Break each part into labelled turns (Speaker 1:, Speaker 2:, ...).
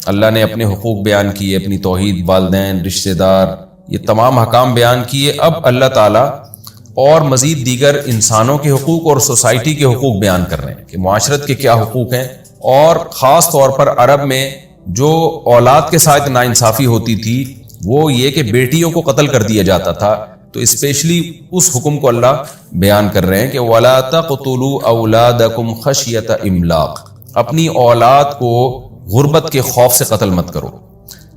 Speaker 1: اللہ نے اپنے حقوق بیان کیے، اپنی توحید، والدین، رشتہ دار، یہ تمام حکام بیان کیے۔ اب اللہ تعالیٰ اور مزید دیگر انسانوں کے حقوق اور سوسائٹی کے حقوق بیان کر رہے ہیں کہ معاشرت کے کیا حقوق ہیں، اور خاص طور پر عرب میں جو اولاد کے ساتھ ناانصافی ہوتی تھی وہ یہ کہ بیٹیوں کو قتل کر دیا جاتا تھا، تو اسپیشلی اس حکم کو اللہ بیان کر رہے ہیں کہ وَلَا تَقْتُلُوا أَوْلَادَكُمْ خَشْيَةَ إِمْلَاقٍ، اپنی اولاد کو غربت کے خوف سے قتل مت کرو۔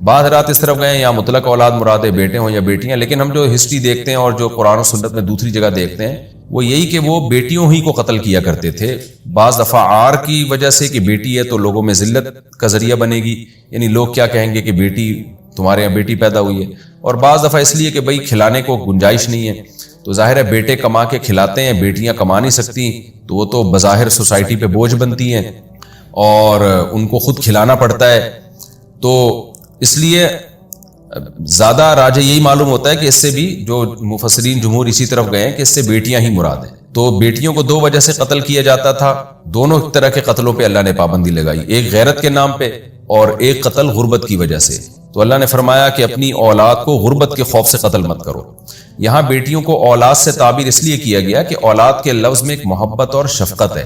Speaker 1: بعض رات اس طرف گئے یا مطلق اولاد مراد ہے، بیٹے ہوں یا بیٹیاں، لیکن ہم جو ہسٹری دیکھتے ہیں اور جو قرآن و سنت میں دوسری جگہ دیکھتے ہیں وہ یہی کہ وہ بیٹیوں ہی کو قتل کیا کرتے تھے۔ بعض دفعہ عار کی وجہ سے کہ بیٹی ہے تو لوگوں میں ذلت کا ذریعہ بنے گی، یعنی لوگ کیا کہیں گے کہ بیٹی تمہارے یہاں بیٹی پیدا ہوئی ہے، اور بعض دفعہ اس لیے کہ بھئی کھلانے کو گنجائش نہیں ہے، تو ظاہر ہے بیٹے کما کے کھلاتے ہیں، بیٹیاں کما نہیں سکتی تو وہ تو بظاہر سوسائٹی پہ بوجھ بنتی ہیں اور ان کو خود کھلانا پڑتا ہے، تو اس لیے زیادہ راجح یہی معلوم ہوتا ہے کہ اس سے بھی جو مفسرین جمہور اسی طرف گئے ہیں کہ اس سے بیٹیاں ہی مراد ہیں۔ تو بیٹیوں کو دو وجہ سے قتل کیا جاتا تھا، دونوں طرح کے قتلوں پہ اللہ نے پابندی لگائی، ایک غیرت کے نام پہ اور ایک قتل غربت کی وجہ سے۔ تو اللہ نے فرمایا کہ اپنی اولاد کو غربت کے خوف سے قتل مت کرو۔ یہاں بیٹیوں کو اولاد سے تعبیر اس لیے کیا گیا کہ اولاد کے لفظ میں ایک محبت اور شفقت ہے،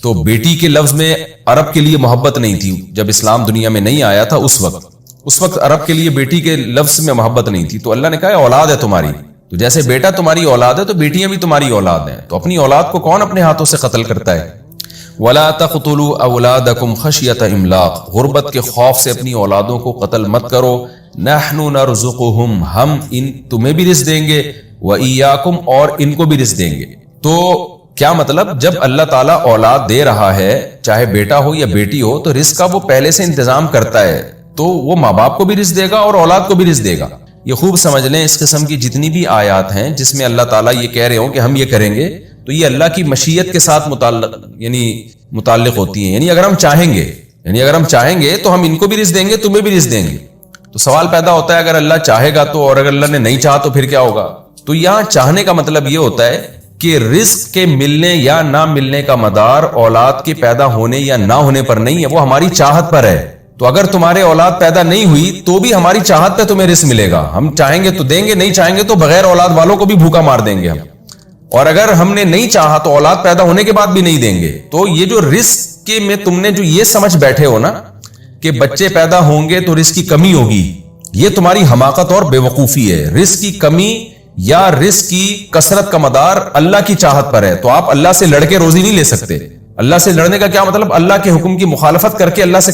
Speaker 1: تو بیٹی کے لفظ میں عرب کے لیے محبت نہیں تھی جب اسلام دنیا میں نہیں آیا تھا، اس وقت عرب کے لیے بیٹی کے لفظ میں محبت نہیں تھی، تو اللہ نے کہا اولاد ہے تمہاری، تو جیسے بیٹا تمہاری اولاد ہے تو بیٹیاں بھی تمہاری اولاد ہیں، تو اپنی اولاد کو کون اپنے ہاتھوں سے قتل کرتا ہے؟ وَلَا تَقْتُلُوا أَوْلَادَكُمْ خَشْيَةَ إِمْلَاقٍ، غربت کے خوف سے اپنی اولادوں کو قتل مت کرو۔ نَحْنُ نَرْزُقُهُمْ، ہم تمہیں بھی رزق دیں گے، وَإِيَّاكُمْ اور ان کو بھی رزق دیں گے۔ تو کیا مطلب؟ جب اللہ تعالیٰ اولاد دے رہا ہے، چاہے بیٹا ہو یا بیٹی ہو، تو رزق کا وہ پہلے سے انتظام کرتا ہے، تو وہ ماں باپ کو بھی رزق دے گا اور اولاد کو بھی رزق دے گا۔ یہ خوب سمجھ لیں، اس قسم کی جتنی بھی آیات ہیں جس میں اللہ تعالیٰ یہ کہہ رہے ہوں کہ ہم یہ کریں گے، تو یہ اللہ کی مشیت کے ساتھ متعلق ہوتی ہیں، یعنی اگر ہم چاہیں گے تو ہم ان کو بھی رزق دیں گے، تمہیں بھی رزق دیں گے۔ تو سوال پیدا ہوتا ہے اگر اللہ چاہے گا تو، اور اگر اللہ نے نہیں چاہا تو پھر کیا ہوگا؟ تو یہاں چاہنے کا مطلب یہ ہوتا ہے کہ رزق کے ملنے یا نہ ملنے کا مدار اولاد کے پیدا ہونے یا نہ ہونے پر نہیں ہے، وہ ہماری چاہت پر ہے۔ تو اگر تمہارے اولاد پیدا نہیں ہوئی تو بھی ہماری چاہت پہ تمہیں رزق ملے گا، ہم چاہیں گے تو دیں گے، نہیں چاہیں گے تو بغیر اولاد والوں کو بھی بھوکا مار دیں گے ہم، اور اگر ہم نے نہیں چاہا تو اولاد پیدا ہونے کے بعد بھی نہیں دیں گے۔ تو یہ جو رزق کے میں تم نے جو یہ سمجھ بیٹھے ہو نا کہ بچے پیدا ہوں گے تو رزق کی کمی ہوگی، یہ تمہاری حماقت اور بے وقوفی ہے۔ رزق کی کمی یا رزق کی کثرت کا مدار اللہ کی چاہت پر ہے، تو آپ اللہ سے لڑ کے روزی نہیں لے سکتے۔ اللہ سے لڑنے کا کیا مطلب؟ اللہ کے حکم کی مخالفت کر کے اللہ سے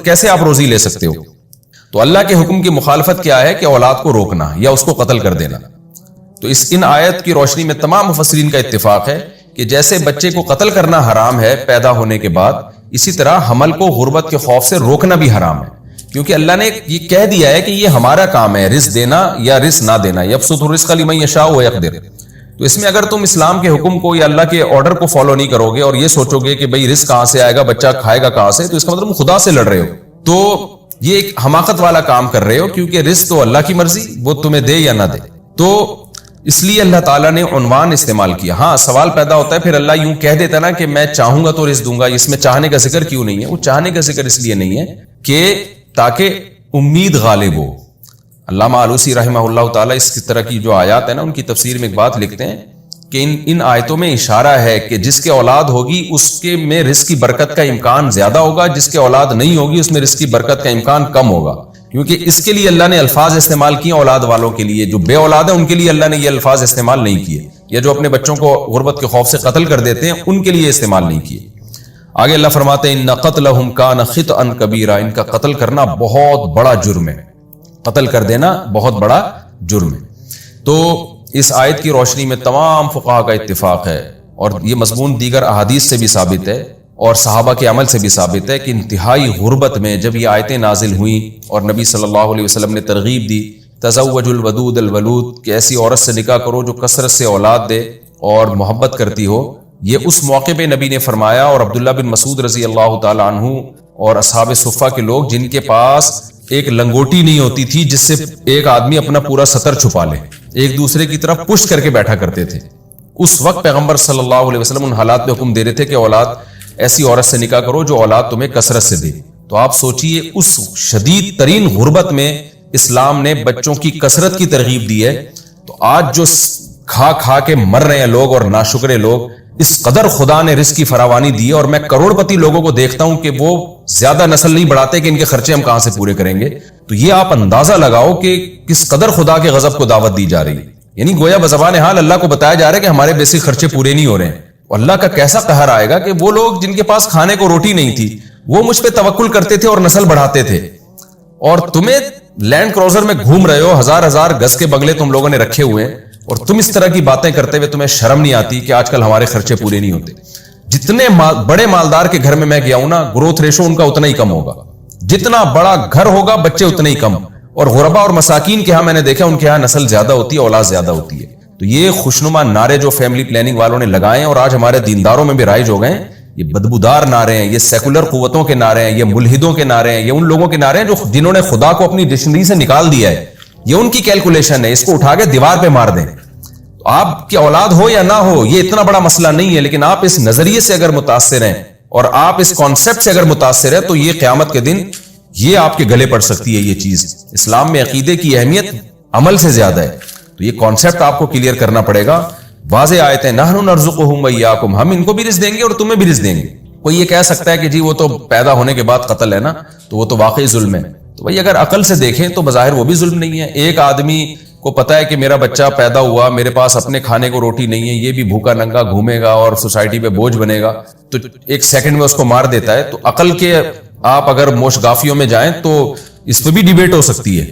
Speaker 1: کیسے آپ روزی لے سکتے ہو؟ تو اللہ کے حکم کی مخالفت کیا ہے کہ اولاد کو روکنا یا اس کو قتل کر دینا۔ تو ان آیت کی روشنی میں تمام مفسرین کا اتفاق ہے کہ جیسے بچے کو قتل کرنا حرام ہے پیدا ہونے کے بعد، اسی طرح حمل کو غربت کے خوف سے روکنا بھی حرام ہے، کیونکہ اللہ نے یہ کہہ دیا ہے کہ یہ ہمارا کام ہے رزق دینا یا رزق نہ دینا، یبسط الرزق لمن یشاء ویقدر۔ تو اس میں اگر تم اسلام کے حکم کو یا اللہ کے آرڈر کو فالو نہیں کرو گے اور یہ سوچو گے کہ بھئی رزق کہاں سے آئے گا، بچہ کھائے گا کہاں سے، تو اس کا مطلب خدا سے لڑ رہے ہو، تو یہ ایک حماقت والا کام کر رہے ہو، کیونکہ رزق تو اللہ کی مرضی، وہ تمہیں دے یا نہ دے۔ تو اس لیے اللہ تعالیٰ نے عنوان استعمال کیا۔ ہاں سوال پیدا ہوتا ہے پھر اللہ یوں کہہ دیتا نا کہ میں چاہوں گا تو رزق دوں گا، اس میں چاہنے کا ذکر کیوں نہیں ہے؟ وہ چاہنے کا ذکر اس لیے نہیں ہے کہ تاکہ امید غالب ہو۔ علامہ آلوسی رحمہ اللہ تعالیٰ اس طرح کی جو آیات ہیں نا ان کی تفسیر میں ایک بات لکھتے ہیں کہ ان آیتوں میں اشارہ ہے کہ جس کے اولاد ہوگی اس کے میں رزق کی برکت کا امکان زیادہ ہوگا، جس کے اولاد نہیں ہوگی اس میں رزق کی برکت کا امکان کم ہوگا، کیونکہ اس کے لیے اللہ نے الفاظ استعمال کیے اولاد والوں کے لیے، جو بے اولاد ہیں ان کے لیے اللہ نے یہ الفاظ استعمال نہیں کیے، یا جو اپنے بچوں کو غربت کے خوف سے قتل کر دیتے ہیں ان کے لیے استعمال نہیں کیے۔ آگے اللہ فرماتے ہیں ان قتلہم کان خطئا کبیرا، ان کا قتل کرنا بہت بڑا جرم ہے، قتل کر دینا بہت بڑا جرم ہے۔ تو اس آیت کی روشنی میں تمام فقہا کا اتفاق ہے، اور یہ مضمون دیگر احادیث سے بھی ثابت ہے اور صحابہ کے عمل سے بھی ثابت ہے کہ انتہائی غربت میں جب یہ آیتیں نازل ہوئیں اور نبی صلی اللہ علیہ وسلم نے ترغیب دی تزوج الودود الولود کہ ایسی عورت سے نکاح کرو جو کثرت سے اولاد دے اور محبت کرتی ہو، یہ اس موقع پہ نبی نے فرمایا، اور عبداللہ بن مسعود رضی اللہ تعالی عنہ اور اصحاب صفہ کے لوگ جن کے پاس ایک لنگوٹی نہیں ہوتی تھی جس سے ایک آدمی اپنا پورا سطر چھپا لے، ایک دوسرے کی طرف پشت کر کے بیٹھا کرتے تھے، اس وقت پیغمبر صلی اللہ علیہ وسلم ان حالات میں حکم دے رہے تھے کہ اولاد ایسی عورت سے نکاح کرو جو اولاد تمہیں کثرت سے دے۔ تو آپ سوچئے اس شدید ترین غربت میں اسلام نے بچوں کی کثرت کی ترغیب دی ہے. تو آج جو کھا کھا کے مر رہے ہیں لوگ اور ناشکرے لوگ, اس قدر خدا نے رزق کی فراوانی دی ہے, اور میں کروڑ پتی لوگوں کو دیکھتا ہوں کہ وہ زیادہ نسل نہیں بڑھاتے کہ ان کے خرچے ہم کہاں سے پورے کریں گے. تو یہ آپ اندازہ لگاؤ کہ کس قدر خدا کے غضب کو دعوت دی جا رہی ہے. یعنی گویا بزبان حال اللہ کو بتایا جا رہا ہے کہ ہمارے بیسک خرچے پورے نہیں ہو رہے ہیں. اللہ کا کیسا قہر آئے گا کہ وہ لوگ جن کے پاس کھانے کو روٹی نہیں تھی وہ مجھ پہ توکل کرتے تھے اور نسل بڑھاتے تھے, اور تمہیں لینڈ کروزر میں گھوم رہے ہو, ہزار ہزار گز کے بنگلے تم لوگوں نے رکھے ہوئے ہیں, اور تم اس طرح کی باتیں کرتے ہوئے تمہیں شرم نہیں آتی کہ آج کل ہمارے خرچے پورے نہیں ہوتے. جتنے بڑے مالدار کے گھر میں میں گیا ہوں نا, گروتھ ریشو ان کا اتنا ہی کم ہوگا. جتنا بڑا گھر ہوگا بچے اتنے ہی کم, اور غربا اور مساکین کے ہاں میں نے دیکھا ان کے ہاں نسل زیادہ ہوتی ہے, اولاد زیادہ ہوتی ہے. تو یہ خوشنما نعرے جو فیملی پلاننگ والوں نے لگائے ہیں اور آج ہمارے دینداروں میں بھی رائج ہو گئے ہیں, یہ بدبودار نعرے ہیں, یہ سیکولر قوتوں کے نعرے ہیں, یہ ملحدوں کے نعرے ہیں, یہ ان لوگوں کے نعرے ہیں جو جنہوں نے خدا کو اپنی ڈکشنری سے نکال دیا ہے. یہ ان کی کیلکولیشن ہے, اس کو اٹھا کے دیوار پہ مار دیں. آپ کی اولاد ہو یا نہ ہو یہ اتنا بڑا مسئلہ نہیں ہے, لیکن آپ اس نظریے سے اگر متاثر ہیں اور آپ اس کانسیپٹ سے اگر متاثر ہیں تو یہ قیامت کے دن یہ آپ کے گلے پڑ سکتی ہے. یہ چیز اسلام میں عقیدے کی اہمیت عمل سے زیادہ ہے, تو یہ کانسیپٹ آپ کو کلیئر کرنا پڑے گا. واضح آیتیں نحن نرزقہم وایاکم, ہم ان کو بھی رزق دیں گے اور تمہیں بھی رزق دیں گے. کوئی یہ کہہ سکتا ہے کہ جی وہ تو پیدا ہونے کے بعد قتل ہے نا, تو وہ تو واقعی ظلم ہے. تو بھائی اگر عقل سے دیکھیں تو بظاہر وہ بھی ظلم نہیں ہے. ایک آدمی کو پتا ہے کہ میرا بچہ پیدا ہوا, میرے پاس اپنے کھانے کو روٹی نہیں ہے, یہ بھی بھوکا ننگا گھومے گا اور سوسائٹی پہ بوجھ بنے گا, تو ایک سیکنڈ میں اس کو مار دیتا ہے. تو عقل کے آپ اگر موشگافیوں میں جائیں تو اس پہ بھی ڈیبیٹ ہو سکتی ہے.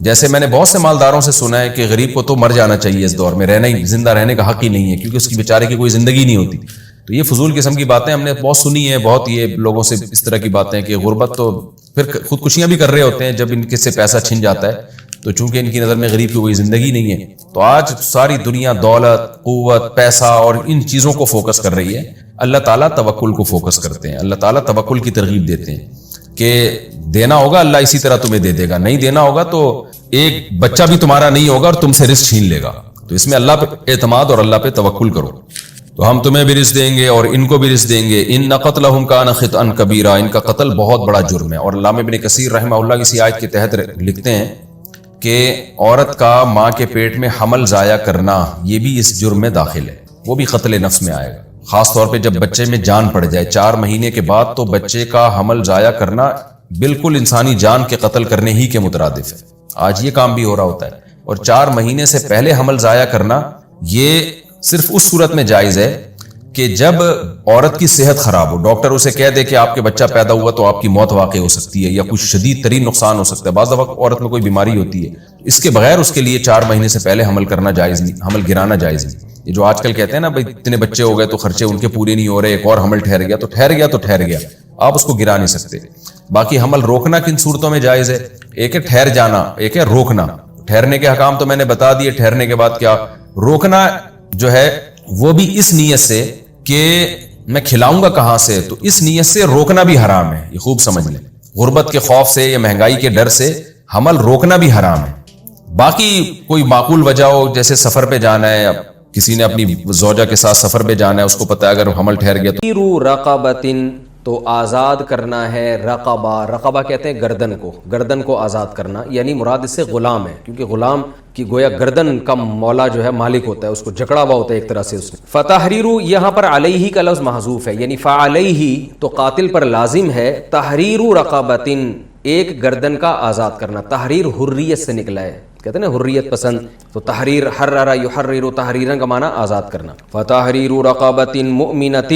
Speaker 1: جیسے میں نے بہت سے مالداروں سے سنا ہے کہ غریب کو تو مر جانا چاہیے اس دور میں, رہنا ہی زندہ رہنے کا حق ہی نہیں ہے کیونکہ اس کی بیچارے کی کوئی زندگی نہیں ہوتی. تو یہ فضول قسم کی باتیں ہم نے بہت سنی ہیں, بہت یہ لوگوں سے اس طرح کی باتیں کہ غربت تو پھر خودکشیاں بھی کر رہے ہوتے ہیں جب ان کے سے پیسہ چھن جاتا ہے, تو چونکہ ان کی نظر میں غریب کی کوئی زندگی نہیں ہے. تو آج ساری دنیا دولت, قوت, پیسہ اور ان چیزوں کو فوکس کر رہی ہے. اللہ تعالیٰ توکل کو فوکس کرتے ہیں, اللہ تعالیٰ توکل کی ترغیب دیتے ہیں کہ دینا ہوگا اللہ اسی طرح تمہیں دے دے گا, نہیں دینا ہوگا تو ایک بچہ بھی تمہارا نہیں ہوگا اور تم سے رزق چھین لے گا. تو اس میں اللہ پہ اعتماد اور اللہ پہ توکل کرو, تو ہم تمہیں بھی رزق دیں گے اور ان کو بھی رزق دیں گے. ان قتلہم کان خطئا کبیرا, ان کا قتل بہت بڑا جرم ہے. اور علامہ ابن کثیر رحمہ اللہ کسی آیت کے تحت لکھتے ہیں کہ عورت کا ماں کے پیٹ میں حمل ضائع کرنا یہ بھی اس جرم میں داخل ہے, وہ بھی قتل نفس میں آئے گا. خاص طور پہ جب بچے میں جان پڑ جائے 4 مہینے کے بعد, تو بچے کا حمل ضائع کرنا بالکل انسانی جان کے قتل کرنے ہی کے مترادف ہے. آج یہ کام بھی ہو رہا ہوتا ہے. اور 4 مہینے سے پہلے حمل ضائع کرنا یہ صرف اس صورت میں جائز ہے کہ جب عورت کی صحت خراب ہو, ڈاکٹر اسے کہہ دے کہ آپ کے بچہ پیدا ہوا تو آپ کی موت واقع ہو سکتی ہے یا کچھ شدید ترین نقصان ہو سکتا ہے. بعض دفعہ عورت میں کوئی بیماری ہوتی ہے, اس کے بغیر اس کے لیے 4 مہینے سے پہلے حمل کرنا جائز نہیں, حمل گرانا جائز نہیں. یہ جو آج کل کہتے ہیں نا بھائی اتنے بچے ہو گئے تو خرچے ان کے پورے نہیں ہو رہے, ایک اور حمل ٹھہر گیا, تو ٹھہر گیا, آپ اس کو گرا نہیں سکتے. باقی حمل روکنا کن صورتوں میں جائز ہے؟ ایک ہے ٹھہر جانا, ایک ہے روکنا. ٹھہرنے کے حکام تو میں نے بتا دیے, ٹھہرنے کے بعد کیا روکنا جو ہے وہ بھی اس نیت سے کہ میں کھلاؤں گا کہاں سے, تو اس نیت سے روکنا بھی حرام ہے. یہ خوب سمجھ لیں, غربت کے خوف سے یا مہنگائی کے ڈر سے حمل روکنا بھی حرام ہے. باقی کوئی معقول وجہ ہو, جیسے سفر پہ جانا ہے, کسی نے اپنی زوجہ کے ساتھ سفر پہ جانا ہے, اس کو پتا ہے اگر حمل ٹھہر گیا
Speaker 2: تو رقبتن, تو آزاد کرنا ہے. رقبہ کہتے ہیں گردن کو آزاد کرنا, یعنی مراد اس سے غلام ہے, کیونکہ غلام کی گویا گردن کا مولا جو ہے مالک ہوتا ہے, اس کو جکڑا ہوا ہوتا ہے ایک طرح سے اس نے. فتحریر, یہاں پر علیہ کا لفظ محذوف ہے, یعنی فعلیہ تو قاتل پر لازم ہے تحریر رقبتن, ایک گردن کا آزاد کرنا. تحریر حریت سے نکلا ہے, کہتے ہیں نا حریت پسند, تو تحریر حرر یحرر, تحریرن کا معنی آزاد کرنا. فتحریر رقبۃ مؤمنۃ,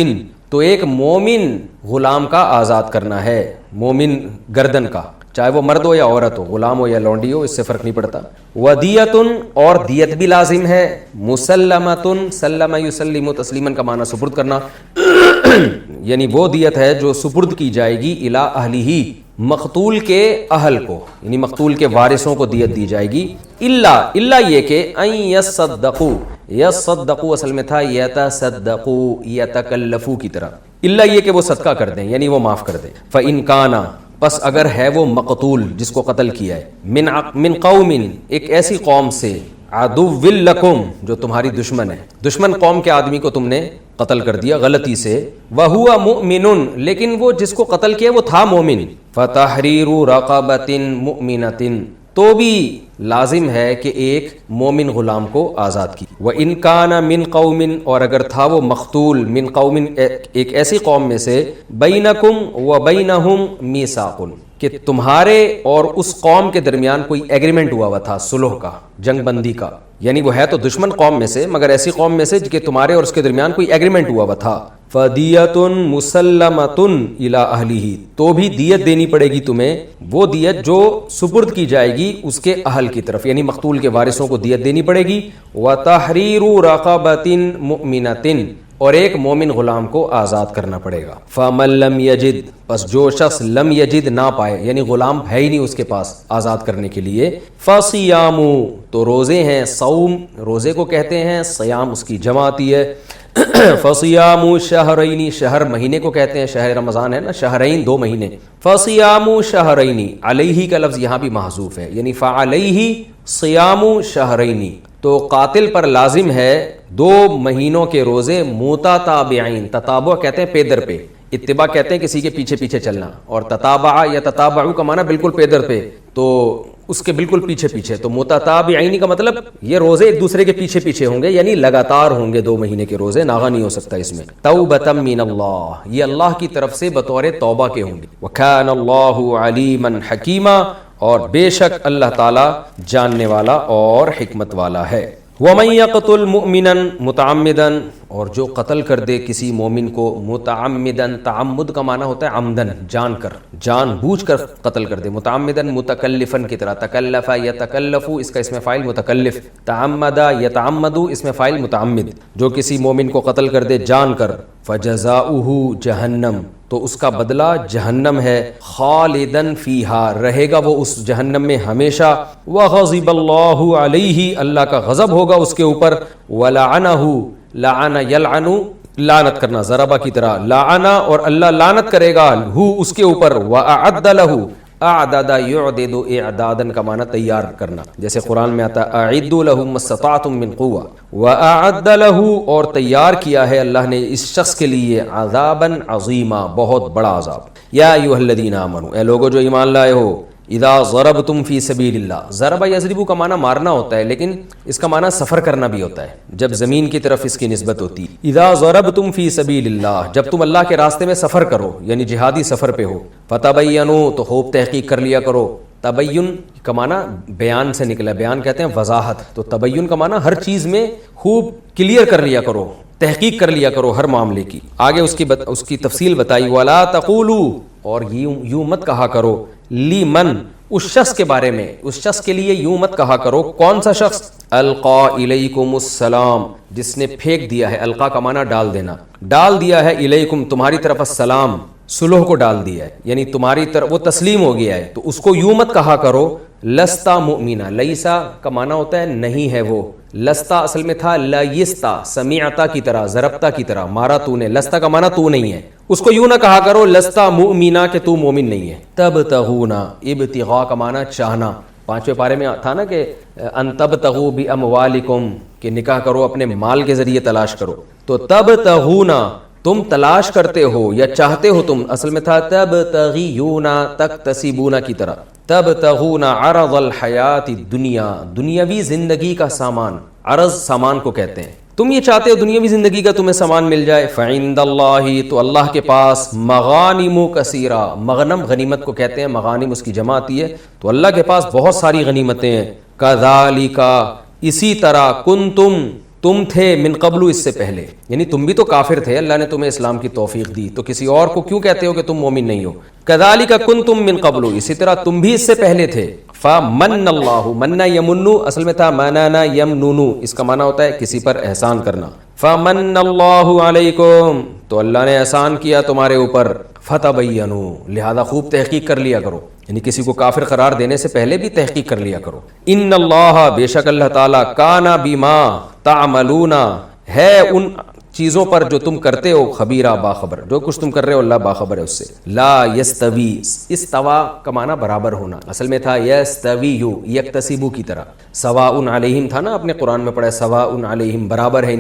Speaker 2: تو ایک مومن غلام کا آزاد کرنا ہے, مومن گردن کا, چاہے وہ مرد ہو یا عورت ہو, غلام ہو یا لونڈی ہو, اس سے فرق نہیں پڑتا. ودیۃ, اور دیت بھی لازم ہے. مسلمۃ, سلم یسلم تسلیما کا معنی سپرد کرنا, یعنی وہ دیت ہے جو سپرد کی جائے گی الی اہلہ, مقتول کے اہل کو, یعنی مقتول کے وارثوں کو دیت دی جائے گی. الا یہ کہ ان یصدقوا اصل میں تھا یتصدقوا, یتکلفوا کی طرح, الا یہ کہ وہ صدقہ کر دیں, یعنی وہ معاف کر دیں. فإن کان, پس اگر ہے وہ مقتول جس کو قتل کیا ہے, من قوم, ایک ایسی قوم سے, عدو لکم جو تمہاری دشمن ہے، دشمن قوم کے آدمی کو تم نے قتل کر دیا غلطی سے، وَهُوَ مُؤْمِنٌ لیکن وہ جس کو قتل کیا وہ تھا مومن، فَتَحْرِيرُ رَقَبَةٍ مُؤْمِنَةٍ تو بھی لازم ہے کہ ایک مومن غلام کو آزاد کی، وَإِن كَانَ مِن قَوْمٍ اور اگر تھا وہ مقتول، من قوم ایک ایسی قوم میں سے، بَيْنَكُمْ وَبَيْنَهُمْ مِيثَاقٌ کہ تمہارے اور اس قوم کے درمیان کوئی ایگریمنٹ ہوا ہوا تھا، صلح کا، جنگ بندی کا، یعنی وہ ہے تو دشمن قوم میں سے مگر ایسی قوم میں سے کہ تمہارے اور اس کے درمیان کوئی ایگریمنٹ ہوا ہوا تھا، فَدِيَةٌ مُسَلَّمَةٌ إِلَىٰ أَهْلِهِ تو بھی دیت دینی پڑے گی تمہیں، وہ دیت جو سپرد کی جائے گی اس کے اہل کی طرف، یعنی مقتول کے وارثوں کو دیت دینی پڑے گی، وَتَحْرِيرُ رَقَبَةٍ مُؤْمِنَةٍ اور ایک مومن غلام کو آزاد کرنا پڑے گا، فَمَن لَّمْ يَجِدْ پس جو شخص لم یجد نہ پائے یعنی غلام ہے ہی نہیں اس کے پاس آزاد کرنے کے لیے، فَصِيَامُ تو روزے ہیں، صوم روزے کو کہتے ہیں، صیام اس کی جمع آتی ہے، فَصِيَامُ شَهْرَيْنِ شہر مہینے کو کہتے ہیں، شہر رمضان ہے نا، شہرین 2 مہینے، فَصِيَامُ شَهْرَيْنِ علیہ کا لفظ یہاں بھی محذوف ہے، یعنی فَعَلَيْهِ صِيَامُ شَهْرَيْنِ تو قاتل پر لازم ہے 2 مہینوں کے روزے متتابعین، تتابع کہتے ہیں پے در پہ، اتباع کہتے ہیں کسی کے پیچھے پیچھے چلنا، اور تتابع یا تتابعو کا معنی بالکل پے در پہ، تو اس کے بالکل پیچھے پیچھے، تو متتابعین کا مطلب یہ روزے ایک دوسرے کے پیچھے پیچھے ہوں گے، یعنی لگاتار ہوں گے 2 مہینے کے روزے، ناغا نہیں ہو سکتا اس میں، توبۃ من اللہ یہ اللہ کی طرف سے بطور توبہ کے ہوں گے، وکان اللہ علیما حکیما اور بے شک اللہ تعالی جاننے والا اور حکمت والا ہے، وَمَن يَقْتُلْ مُؤْمِنًا مُتَعَمِّدًا اور جو قتل کر دے کسی مومن کو متعمدن، تعمد کا معنی ہوتا ہے عمدن، جان کر، جان بوجھ کر قتل کر دے، متعمدن متکلفن کی طرح، تکلف یتکلف اس کا اسم فاعل متکلف، تعمد یتعمد اسم فاعل متعمد، جو کسی مومن کو قتل کر دے جان کر، فَجَزَاؤُهُ جہنم تو اس کا بدلہ جہنم ہے، خالدن فیہا رہے گا وہ اس جہنم میں ہمیشہ، وغضب اللہ علیہ اللہ کا غضب ہوگا اس کے اوپر، ولعنہ لعن یلعن لعنت کرنا ضربہ کی طرح، لعن اور اللہ لعنت کرے گا ہو اس کے اوپر، واعد لہ اعداد یعدد اعدادا کا معنی تیار کرنا، جیسے قرآن میں آتا ہے اعدوا لهم ما استطعتم من قوة، واعد له اور تیار کیا ہے اللہ نے اس شخص کے لیے عذابا عظیما بہت بڑا عذاب، یا ایھا الذین آمنوا اے لوگو جو ایمان لائے ہو، اذا ضربتم فی سبیل اللہ، ضرب یضرب کا معنی مارنا ہوتا ہے لیکن اس کا معنی سفر کرنا بھی ہوتا ہے جب زمین کی طرف اس کی نسبت ہوتی ہے، اذا ضربتم فی سبیل اللہ جب تم اللہ کے راستے میں سفر کرو یعنی جہادی سفر پہ ہو، فتبینوا تو خوب تحقیق کر لیا کرو، تبین کا معنی بیان سے نکلا، بیان کہتے ہیں وضاحت، تو تبین کا معنی ہر چیز میں خوب کلیئر کر لیا کرو، تحقیق کر لیا کرو ہر معاملے کی، آگے اس کی تفصیل بتائی، ولا تقولوا اور یوں مت کہا کرو، لیمن اس شخص کے بارے میں، اس شخص کے لیے یوں مت کہا کرو، کون سا شخص، القا الیکم السلام جس نے پھینک دیا ہے، القا کا معنی ڈال دینا، ڈال دیا ہے الیکم تمہاری طرف السلام صلح کو ڈال دیا ہے، یعنی تمہاری طرف وہ تسلیم ہو گیا ہے، تو اس کو یوں مت کہا کرو، لستا مؤمنا، لیسا کا معنی ہوتا ہے نہیں ہے وہ، لستا اصل میں تھا لایستا، سمیعتا کی طرح، ضربتا کی طرح، مارا تو نے، لستا کا معنی تو نہیں ہے، اس کو یوں نہ کہا کرو لستا مؤمنا کہ تو مومن نہیں ہے، تبتغونا ابتغاء کا معنی چاہنا، 5ویں پارے میں تھا نا کہ ان تبتغوا باموالکم کہ نکاح کرو اپنے مال کے ذریعے تلاش کرو، تو تبتغونا تم تلاش کرتے ہو یا چاہتے ہو تم، اصل میں تھا تبتغیون تکتسبون کی طرح، تبتغون عرض الحیات الدنیا دنیاوی زندگی کا سامان، عرض سامان کو کہتے ہیں، تم یہ چاہتے ہو دنیاوی زندگی کا تمہیں سامان مل جائے، فعند اللہ تو اللہ کے پاس مغانم کثیرہ، مغنم غنیمت کو کہتے ہیں، مغانم اس کی جمع آتی ہے، تو اللہ کے پاس بہت ساری غنیمتیں ہیں، کذالک اسی طرح کنتم تم تھے من قبل اس سے پہلے، یعنی تم بھی تو کافر تھے، اللہ نے تمہیں اسلام کی توفیق دی تو کسی اور کو کیوں کہتے ہو کہ تم مومن نہیں ہو، کذالک کنتم من قبل اسی طرح تم بھی اس سے پہلے تھے، فمن اللہ مننا یمنو اصل میں تھا منانا یمنونو اس کا معنی ہوتا ہے کسی پر احسان کرنا، فمن اللہ علیکم تو اللہ نے احسان کیا تمہارے اوپر، فتبینوا لہذا خوب تحقیق کر لیا کرو، یعنی کسی کو کافر قرار دینے سے پہلے بھی تحقیق کر لیا کرو، ان اللہ بے شک اللہ تعالی کانا بما تعملون ہے ان چیزوں پر جو تم کرتے ہو خبیرہ باخبر، جو کچھ تم کر رہے ہو اللہ باخبر ہے اس سے. لا یستوی، استوا کا معنی برابر ہونا، اصل میں تھا یستوی یکتسبو کی طرح. سواء علیہم تھا نا، آپ نے قرآن میں پڑھا سواء علیہم، برابر ہے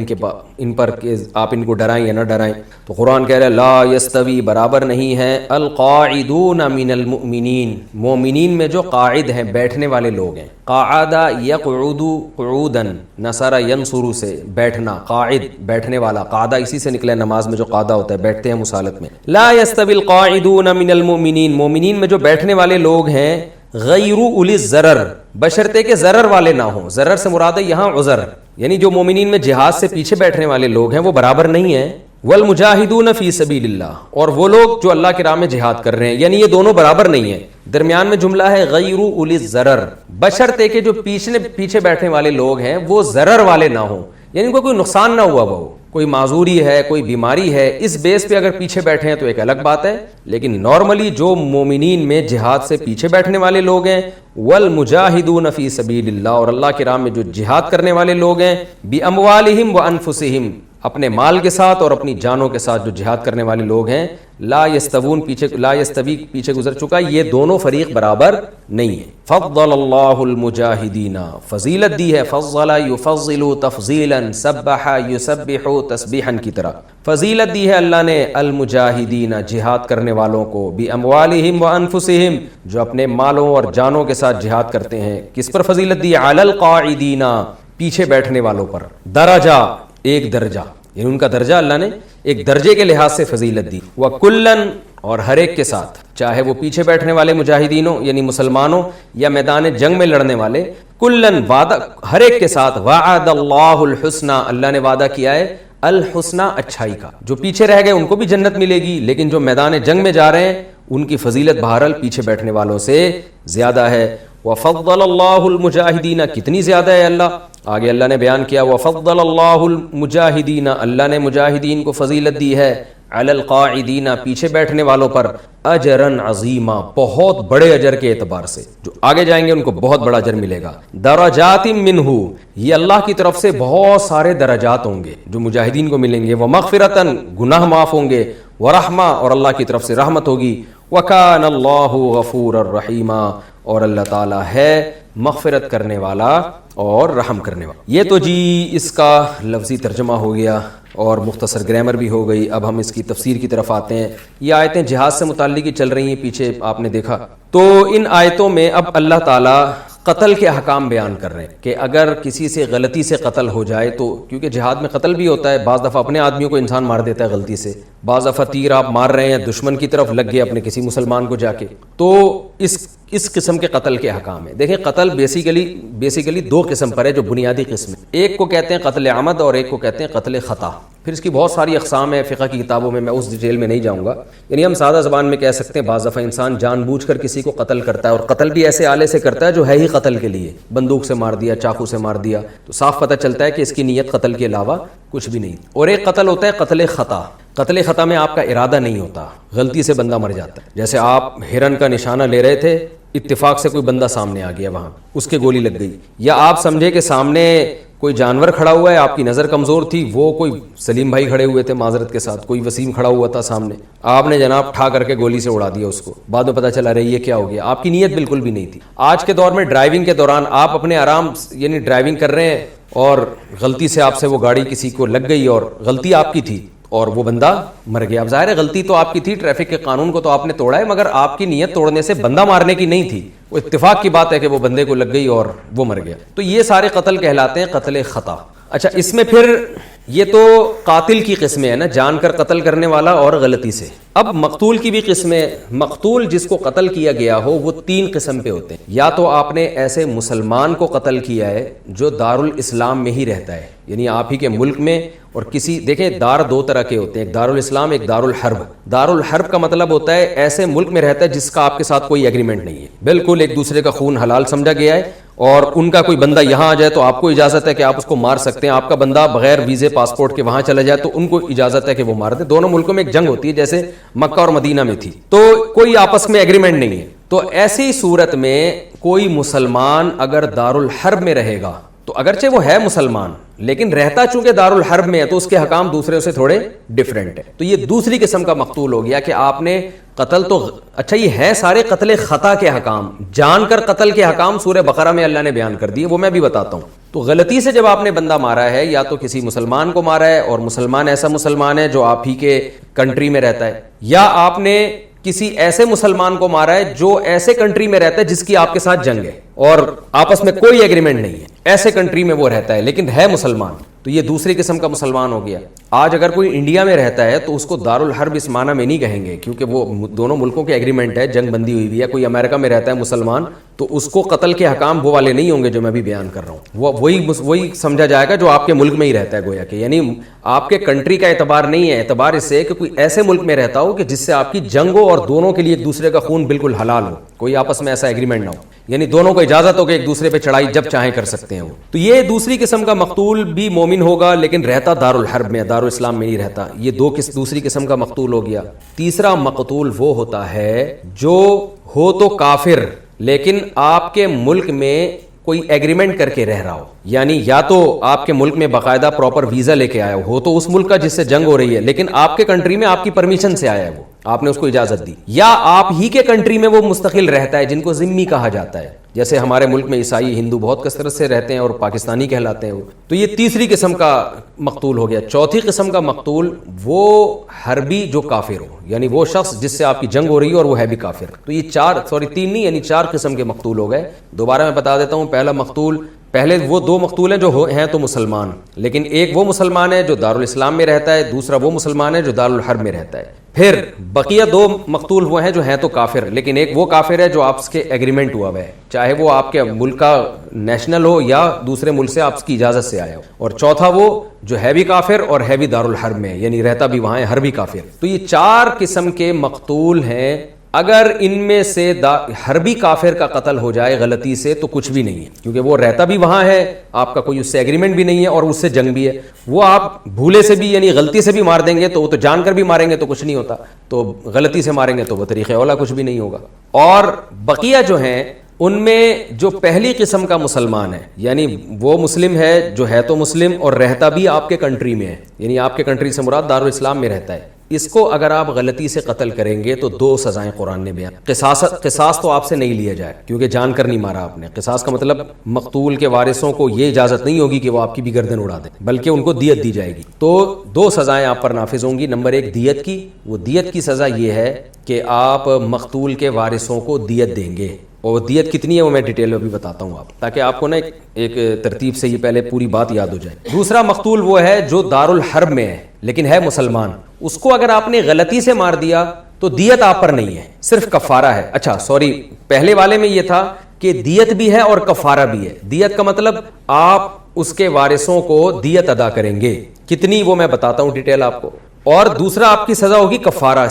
Speaker 2: ان پر کہ آپ ان کو ڈرائیں یا نہ ڈرائیں. تو قرآن کہہ رہا ہے لا یستوی، برابر نہیں ہے، القاعدون من المؤمنین، مومنین میں جو قاعد ہیں، بیٹھنے والے لوگ ہیں. قاعد یقعد قعودا، نصر ینصر سے بیٹھنا، قاعد بیٹھنے والا، قاعدہ اسی سے نکلا ہے نماز میں جو قاعدہ ہوتا ہے، بیٹھتے ہیں مصالحت میں. لا یستوی القاعدون من المؤمنین، مومنین میں جو بیٹھنے والے لوگ ہیں، غیر اولی الضرر، بشرطے کے ضرر والے نہ ہوں. ضرر سے مراد ہے یہاں عذر، یعنی جو مومنین میں جہاد سے پیچھے بیٹھنے والے لوگ ہیں وہ برابر نہیں ہیں. والمجاہدون فی سبیل اللہ، اور وہ لوگ جو اللہ کی راہ میں جہاد کر رہے ہیں، یعنی یہ دونوں برابر نہیں ہیں. درمیان میں جملہ ہے غیر اولی الضرر، بشرطے کے جو پیچھے بیٹھنے والے لوگ ہیں وہ ضرر والے نہ ہوں، یعنی کوئی نقصان نہ ہوا ہو، کوئی معذوری ہے، کوئی بیماری ہے، اس بیس پہ اگر پیچھے بیٹھے ہیں تو ایک الگ بات ہے. لیکن نارملی جو مومنین میں جہاد سے پیچھے بیٹھنے والے لوگ ہیں، والمجاہدون فی سبیل اللہ، اور اللہ کی راہ میں جو جہاد کرنے والے لوگ ہیں، باموالہم وانفسہم، اپنے مال کے ساتھ اور اپنی جانوں کے ساتھ جو جہاد کرنے والے لوگ ہیں، لا یستوون، لا یستوی پیچھے گزر چکا، یہ دونوں فریق برابر نہیں ہیں. فضل اللہ المجاہدین، فضیلت دی ہے، فضل یفضل تفضیلا، سبح یسبح تسبیحا کی طرح. فضیلت دی ہے اللہ نے المجاہدین، جہاد کرنے والوں کو، باموالہم وانفسہم، جو اپنے مالوں اور جانوں کے ساتھ جہاد کرتے ہیں. کس پر فضیلت دی؟ علی القاعدین، پیچھے بیٹھنے والوں پر. درجہ، ایک درجہ، یعنی ان کا درجہ اللہ نے ایک درجے کے لحاظ سے فضیلت دی. وَكُلًّا، اور ہر ایک کے ساتھ، چاہے وہ پیچھے بیٹھنے والے مجاہدین ہوں یعنی مسلمانوں، یا میدان جنگ میں لڑنے والے، کلن، وعدہ ہر ایک کے ساتھ. وعد اللہ الحسنى، اللہ نے وعدہ کیا ہے الحسنى، اچھائی کا. جو پیچھے رہ گئے ان کو بھی جنت ملے گی، لیکن جو میدان جنگ میں جا رہے ہیں ان کی فضیلت بہرحال پیچھے بیٹھنے والوں سے زیادہ ہے. وفضل اللہ المجاہدین، کتنی زیادہ ہے اللہ، آگے اللہ نے بیان کیا. وفضل اللہ المجاہدین، اللہ نے مجاہدین کو فضیلت دی ہے، علی القاعدین، پیچھے بیٹھنے والوں پر، اجرا عظیما، بہت بڑے اجر کے اعتبار سے. جو آگے جائیں گے ان کو بہت بڑا اجر ملے گا. درجات منہ، یہ اللہ کی طرف سے بہت سارے درجات ہوں گے جو مجاہدین کو ملیں گے. ومغفرتاً، گناہ معاف ہوں گے. ورحمہ، اور اللہ کی طرف سے رحمت ہوگی. وکان اللہ غفور الرحیما، اور اللہ تعالیٰ ہے مغفرت کرنے والا اور رحم کرنے والا. یہ تو جی اس کا لفظی ترجمہ ہو گیا اور مختصر گرامر بھی ہو گئی. اب ہم اس کی تفسیر کی طرف آتے ہیں. یہ آیتیں جہاد سے متعلق ہی چل رہی ہیں، پیچھے آپ نے دیکھا. تو ان آیتوں میں اب اللہ تعالیٰ قتل کے احکام بیان کر رہے ہیں کہ اگر کسی سے غلطی سے قتل ہو جائے تو، کیونکہ جہاد میں قتل بھی ہوتا ہے، بعض دفعہ اپنے آدمیوں کو انسان مار دیتا ہے غلطی سے، بعض دفعہ تیر آپ مار رہے ہیں دشمن کی طرف لگ گئے اپنے کسی مسلمان کو جا کے، تو اس قسم کے قتل کے احکام ہیں. دیکھیں قتل بیسیکلی دو قسم پر ہے جو بنیادی قسم ہے. ایک کو کہتے ہیں قتل عمد اور ایک کو کہتے ہیں قتل خطا. پھر اس کی بہت ساری اقسام ہیں فقہ کی کتابوں میں اس ڈیٹیل میں نہیں جاؤں گا. یعنی ہم سادہ زبان میں کہہ سکتے ہیں بعض دفعہ انسان جان بوجھ کر کسی کو قتل کرتا ہے، اور قتل بھی ایسے آلے سے کرتا ہے جو ہے ہی قتل کے لیے، بندوق سے مار دیا، چاقو سے مار دیا، تو صاف پتہ چلتا ہے کہ اس کی نیت قتل کے علاوہ کچھ بھی نہیں. اور ایک قتل ہوتا ہے قتل خطا. قتل خطا میں آپ کا ارادہ نہیں ہوتا، غلطی سے بندہ مر جاتا ہے. جیسے آپ ہرن کا نشانہ لے رہے تھے، اتفاق سے کوئی بندہ سامنے آ گیا، وہاں اس کے گولی لگ گئی. یا آپ سمجھے کہ سامنے کوئی جانور کھڑا ہوا ہے، آپ کی نظر کمزور تھی، وہ کوئی سلیم بھائی کھڑے ہوئے تھے معذرت کے ساتھ، کوئی وسیم کھڑا ہوا تھا سامنے، آپ نے جناب ٹھا کر کے گولی سے اڑا دیا اس کو. بعد میں پتہ چلا رہے یہ کیا ہو گیا، آپ کی نیت بالکل بھی نہیں تھی. آج کے دور میں ڈرائیونگ کے دوران آپ اپنے آرام یعنی ڈرائیونگ کر رہے ہیں اور غلطی سے آپ سے وہ گاڑی کسی کو لگ گئی اور غلطی آپ کی تھی اور وہ بندہ مر گیا. اب ظاہر ہے غلطی تو آپ کی تھی، ٹریفک کے قانون کو تو آپ نے توڑا ہے، مگر آپ کی نیت توڑنے سے بندہ مارنے کی نہیں تھی. وہ اتفاق کی بات ہے کہ وہ بندے کو لگ گئی اور وہ مر گیا. تو یہ سارے قتل کہلاتے ہیں قتل خطا. اچھا، اس میں پھر یہ تو قاتل کی قسمیں ہیں نا، جان کر قتل کرنے والا اور غلطی سے. اب مقتول کی بھی قسمیں. مقتول جس کو قتل کیا گیا ہو وہ تین قسم پہ ہوتے ہیں. یا تو آپ نے ایسے مسلمان کو قتل کیا ہے جو دارالاسلام میں ہی رہتا ہے، یعنی آپ ہی کے ملک میں، اور کسی دیکھیں دار دو طرح کے ہوتے ہیں، ایک دارالاسلام ایک دارالحرب. دارالحرب کا مطلب ہوتا ہے ایسے ملک میں رہتا ہے جس کا آپ کے ساتھ کوئی ایگریمنٹ نہیں ہے، بالکل ایک دوسرے کا خون حلال سمجھا گیا ہے، اور ان کا کوئی بندہ یہاں آ جائے تو آپ کو اجازت ہے کہ آپ اس کو مار سکتے ہیں. آپ کا بندہ بغیر ویزے پاسپورٹ کے وہاں چلا جائے تو ان کو اجازت ہے کہ وہ مار دیں. دونوں ملکوں میں ایک جنگ ہوتی ہے جیسے مکہ اور مدینہ میں تھی، تو کوئی آپس میں ایگریمنٹ نہیں ہے. تو ایسی صورت میں کوئی مسلمان اگر دارالحرب میں رہے گا تو اگرچہ وہ ہے مسلمان لیکن رہتا چونکہ دارالحرب میں ہے تو اس کے حکام دوسرے سے تھوڑے ڈیفرنٹ ہیں. تو یہ دوسری قسم کا مقتول ہو گیا کہ آپ نے قتل تو اچھا یہ ہے سارے قتل خطا کے حکام, جان کر قتل کے حکام سورہ بقرہ میں اللہ نے بیان کر دیے, وہ میں بھی بتاتا ہوں. تو غلطی سے جب آپ نے بندہ مارا ہے, یا تو کسی مسلمان کو مارا ہے اور مسلمان ایسا مسلمان ہے جو آپ ہی کے کنٹری میں رہتا ہے, یا آپ نے کسی ایسے مسلمان کو مارا ہے جو ایسے کنٹری میں رہتا ہے جس کی آپ کے ساتھ جنگ ہے اور آپس میں کوئی ایگریمنٹ نہیں ہے, ایسے کنٹری میں وہ رہتا ہے لیکن ہے مسلمان, تو یہ دوسری قسم کا مسلمان ہو گیا. آج اگر کوئی انڈیا میں رہتا ہے تو اس کو دارالحرب اس معنی میں نہیں کہیں گے کیونکہ وہ دونوں ملکوں کے ایگریمنٹ ہے, جنگ بندی ہوئی ہے. کوئی امریکہ میں رہتا ہے مسلمان تو اس کو قتل کے حکام وہ والے نہیں ہوں گے جو میں بھی بیان کر رہا ہوں, وہ وہی سمجھا جائے گا جو آپ کے ملک میں ہی رہتا ہے گویا کہ, یعنی آپ کے کنٹری کا اعتبار نہیں ہے, اعتبار اس سے کہ کوئی ایسے ملک میں رہتا ہو کہ جس سے آپ کی جنگ ہو اور دونوں کے لیے ایک دوسرے کا خون بالکل حلال ہو, کوئی آپس میں ایسا ایگریمنٹ نہ ہو, یعنی دونوں کو اجازت ہو کہ ایک دوسرے پہ چڑھائی جب چاہیں کر سکتے ہیں. تو یہ دوسری قسم کا مقتول بھی مومن ہوگا لیکن رہتا دارالحرب میں, دارالاسلام میں نہیں رہتا. یہ دوسری قسم کا مقتول ہو گیا. تیسرا مقتول وہ ہوتا ہے جو ہو تو کافر لیکن آپ کے ملک میں کوئی ایگریمنٹ کر کے رہ رہا ہو, یعنی یا تو آپ کے ملک میں باقاعدہ پراپر ویزا لے کے آیا ہو تو اس ملک کا جس سے جنگ ہو رہی ہے لیکن آپ کے کنٹری میں آپ کی پرمیشن سے آیا ہے, وہ آپ نے اس کو اجازت دی, یا آپ ہی کے کنٹری میں وہ مستقل رہتا ہے جن کو ذمی کہا جاتا ہے, جیسے ہمارے ملک میں عیسائی ہندو بہت کثرت سے رہتے ہیں اور پاکستانی کہلاتے ہیں وہ. تو یہ تیسری قسم کا مقتول ہو گیا. چوتھی قسم کا مقتول وہ حربی جو کافر ہو, یعنی وہ شخص جس سے آپ کی جنگ ہو رہی ہے اور وہ ہے بھی کافر. تو یہ تین نہیں یعنی 4 قسم کے مقتول ہو گئے. دوبارہ میں بتا دیتا ہوں. پہلا مقتول, پہلے وہ 2 مقتول ہیں جو ہیں تو مسلمان, لیکن ایک وہ مسلمان ہے جو دارالاسلام میں رہتا ہے, دوسرا وہ مسلمان ہے جو دارالحرب میں رہتا ہے. پھر بقیہ 2 مقتول وہ ہیں جو ہیں تو کافر, لیکن ایک وہ کافر ہے جو آپ کے ایگریمنٹ ہوا ہے, چاہے وہ آپ کے ملک کا نیشنل ہو یا دوسرے ملک سے آپ کی اجازت سے آیا ہو. اور چوتھا وہ جو ہے بھی کافر اور ہے بھی دارالحرب میں, یعنی رہتا بھی وہاں ہے, حربی کافر. تو یہ 4 قسم کے مقتول ہیں. اگر ان میں سے حربی کافر کا قتل ہو جائے غلطی سے تو کچھ بھی نہیں ہے, کیونکہ وہ رہتا بھی وہاں ہے, آپ کا کوئی اس سے ایگریمنٹ بھی نہیں ہے اور اس سے جنگ بھی ہے. وہ آپ بھولے سے بھی یعنی غلطی سے بھی مار دیں گے تو وہ تو جان کر بھی ماریں گے تو کچھ نہیں ہوتا, تو غلطی سے ماریں گے تو وہ طریقے اولا کچھ بھی نہیں ہوگا. اور بقیہ جو ہیں ان میں جو پہلی قسم کا مسلمان ہے, یعنی وہ مسلم ہے جو ہے تو مسلم اور رہتا بھی آپ کے کنٹری میں ہے, یعنی آپ کے کنٹری سے مراد دارالاسلام میں رہتا ہے, اس کو اگر آپ غلطی سے قتل کریں گے تو 2 سزائیں قرآن نے بیان. قصاص تو آپ سے نہیں لیا جائے کیونکہ جان کر نہیں مارا آپ نے. قصاص کا مطلب مقتول کے وارثوں کو یہ اجازت نہیں ہوگی کہ وہ آپ کی بھی گردن اڑا دیں, بلکہ ان کو دیت دی جائے گی. تو 2 سزائیں آپ پر نافذ ہوں گی. نمبر 1 دیت کی. وہ دیت کی سزا یہ ہے کہ آپ مقتول کے وارثوں کو دیت دیں گے, اور دیت کتنی ہے وہ میں ڈیٹیل میں بھی بتاتا ہوں آپ, تاکہ آپ کو نا ایک ترتیب سے یہ پہلے پوری بات یاد ہو جائے. دوسرا مقتول وہ ہے جو دارالحرب میں ہے لیکن ہے مسلمان. اس کو اگر آپ نے غلطی سے مار دیا تو دیت آپ پر نہیں ہے, صرف کفارہ ہے. اچھا سوری, پہلے والے میں یہ تھا کہ دیت بھی ہے اور کفارہ بھی ہے. دیت کا مطلب آپ اس کے وارثوں کو دیت ادا کریں گے, کتنی وہ میں بتاتا ہوں ڈیٹیل آپ کو. اور دوسرا آپ کی سزا ہوگی کفارہ,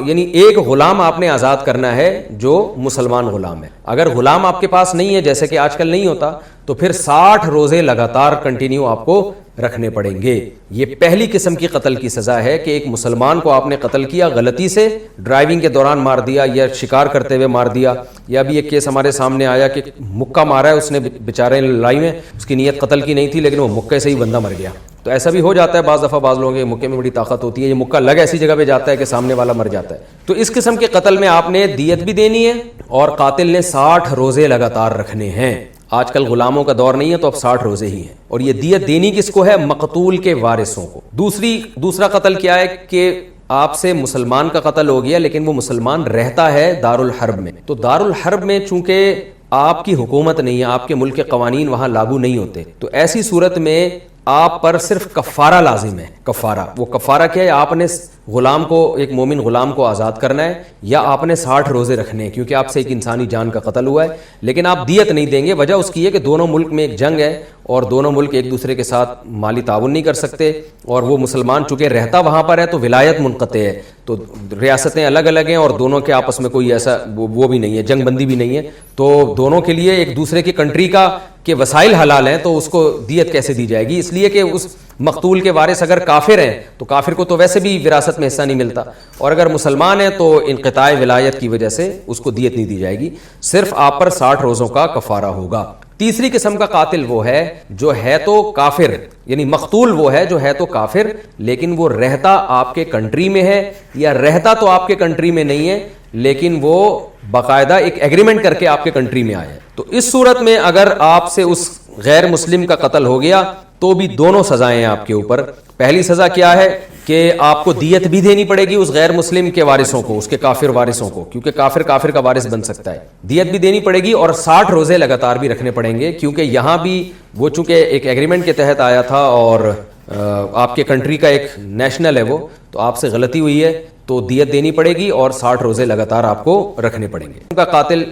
Speaker 2: یعنی ایک غلام آپ نے آزاد کرنا ہے جو مسلمان غلام ہے. اگر غلام آپ کے پاس نہیں ہے جیسے کہ آج کل نہیں ہوتا تو پھر 60 روزے لگاتار کنٹینیو آپ کو رکھنے پڑیں گے. یہ پہلی قسم کی قتل کی سزا ہے کہ ایک مسلمان کو آپ نے قتل کیا غلطی سے, ڈرائیونگ کے دوران مار دیا یا شکار کرتے ہوئے مار دیا, یا بھی ایک کیس ہمارے سامنے آیا کہ مکہ مارا ہے اس نے بیچارے لڑائی میں, اس کی نیت قتل کی نہیں تھی لیکن وہ مکے سے ہی بندہ مر گیا. تو ایسا بھی ہو جاتا ہے بعض دفعہ, بعض لوگوں کے مکے میں بڑی طاقت ہوتی ہے, یہ مکہ لگ ایسی جگہ پہ جاتا ہے کہ سامنے والا مر جاتا ہے. تو اس قسم کے قتل میں آپ نے دیت بھی دینی ہے اور قاتل نے 60 روزے لگاتار رکھنے ہیں. آج کل غلاموں کا دور نہیں ہے تو اب 60 روزے ہی ہیں. اور یہ دیت دینی کس کو ہے؟ مقتول کے وارثوں کو. دوسرا قتل کیا ہے کہ آپ سے مسلمان کا قتل ہو گیا لیکن وہ مسلمان رہتا ہے دارالحرب میں. تو دارالحرب میں چونکہ آپ کی حکومت نہیں ہے, آپ کے ملک کے قوانین وہاں لاگو نہیں ہوتے, تو ایسی صورت میں آپ پر صرف کفارہ لازم ہے. کفارہ, وہ کفارہ کیا ہے؟ آپ نے غلام کو, ایک مومن غلام کو آزاد کرنا ہے, یا آپ نے 60 روزے رکھنے ہیں کیونکہ آپ سے ایک انسانی جان کا قتل ہوا ہے, لیکن آپ دیت نہیں دیں گے. وجہ اس کی ہے کہ دونوں ملک میں ایک جنگ ہے اور دونوں ملک ایک دوسرے کے ساتھ مالی تعاون نہیں کر سکتے, اور وہ مسلمان چونکہ رہتا وہاں پر ہے تو ولایت منقطع ہے, تو ریاستیں الگ الگ ہیں اور دونوں کے آپس میں کوئی ایسا وہ بھی نہیں ہے, جنگ بندی بھی نہیں ہے, تو دونوں کے لیے ایک دوسرے کی کنٹری کا کہ وسائل حلال ہیں, تو اس کو دیت کیسے دی جائے گی؟ اس لیے کہ اس مقتول کے وارث اگر کافر ہیں تو کافر کو تو ویسے بھی وراثت میں حصہ نہیں ملتا, اور اگر مسلمان ہیں تو انقطاع ولایت کی وجہ سے اس کو دیت نہیں دی جائے گی, صرف آپ پر 60 روزوں کا کفارہ ہوگا. تیسری قسم کا قاتل وہ ہے جو ہے تو کافر، یعنی مقتول وہ ہے جو ہے تو کافر لیکن وہ رہتا آپ کے کنٹری میں ہے، یا رہتا تو آپ کے کنٹری میں نہیں ہے لیکن وہ باقاعدہ ایک ایگریمنٹ کر کے آپ کے کنٹری میں آیا ہے. تو اس صورت میں اگر آپ سے اس غیر مسلم کا قتل ہو گیا تو بھی دونوں سزائیں ہیں آپ کے اوپر. پہلی سزا کیا ہے کہ آپ کو دیت بھی دینی پڑے گی اس غیر مسلم کے وارثوں کو، اس کے کافر وارثوں کو، کیونکہ کافر کا وارث بن سکتا ہے. دیت بھی دینی پڑے گی اور 60 روزے لگاتار بھی رکھنے پڑیں گے، کیونکہ یہاں بھی وہ چونکہ ایک ایگریمنٹ کے تحت آیا تھا اور آپ کے کنٹری کا ایک نیشنل ہے وہ، تو آپ سے غلطی ہوئی ہے تو دیت دینی پڑے گی اور 60 روزے لگاتار آپ کو رکھنے پڑیں گے. ان کا قاتل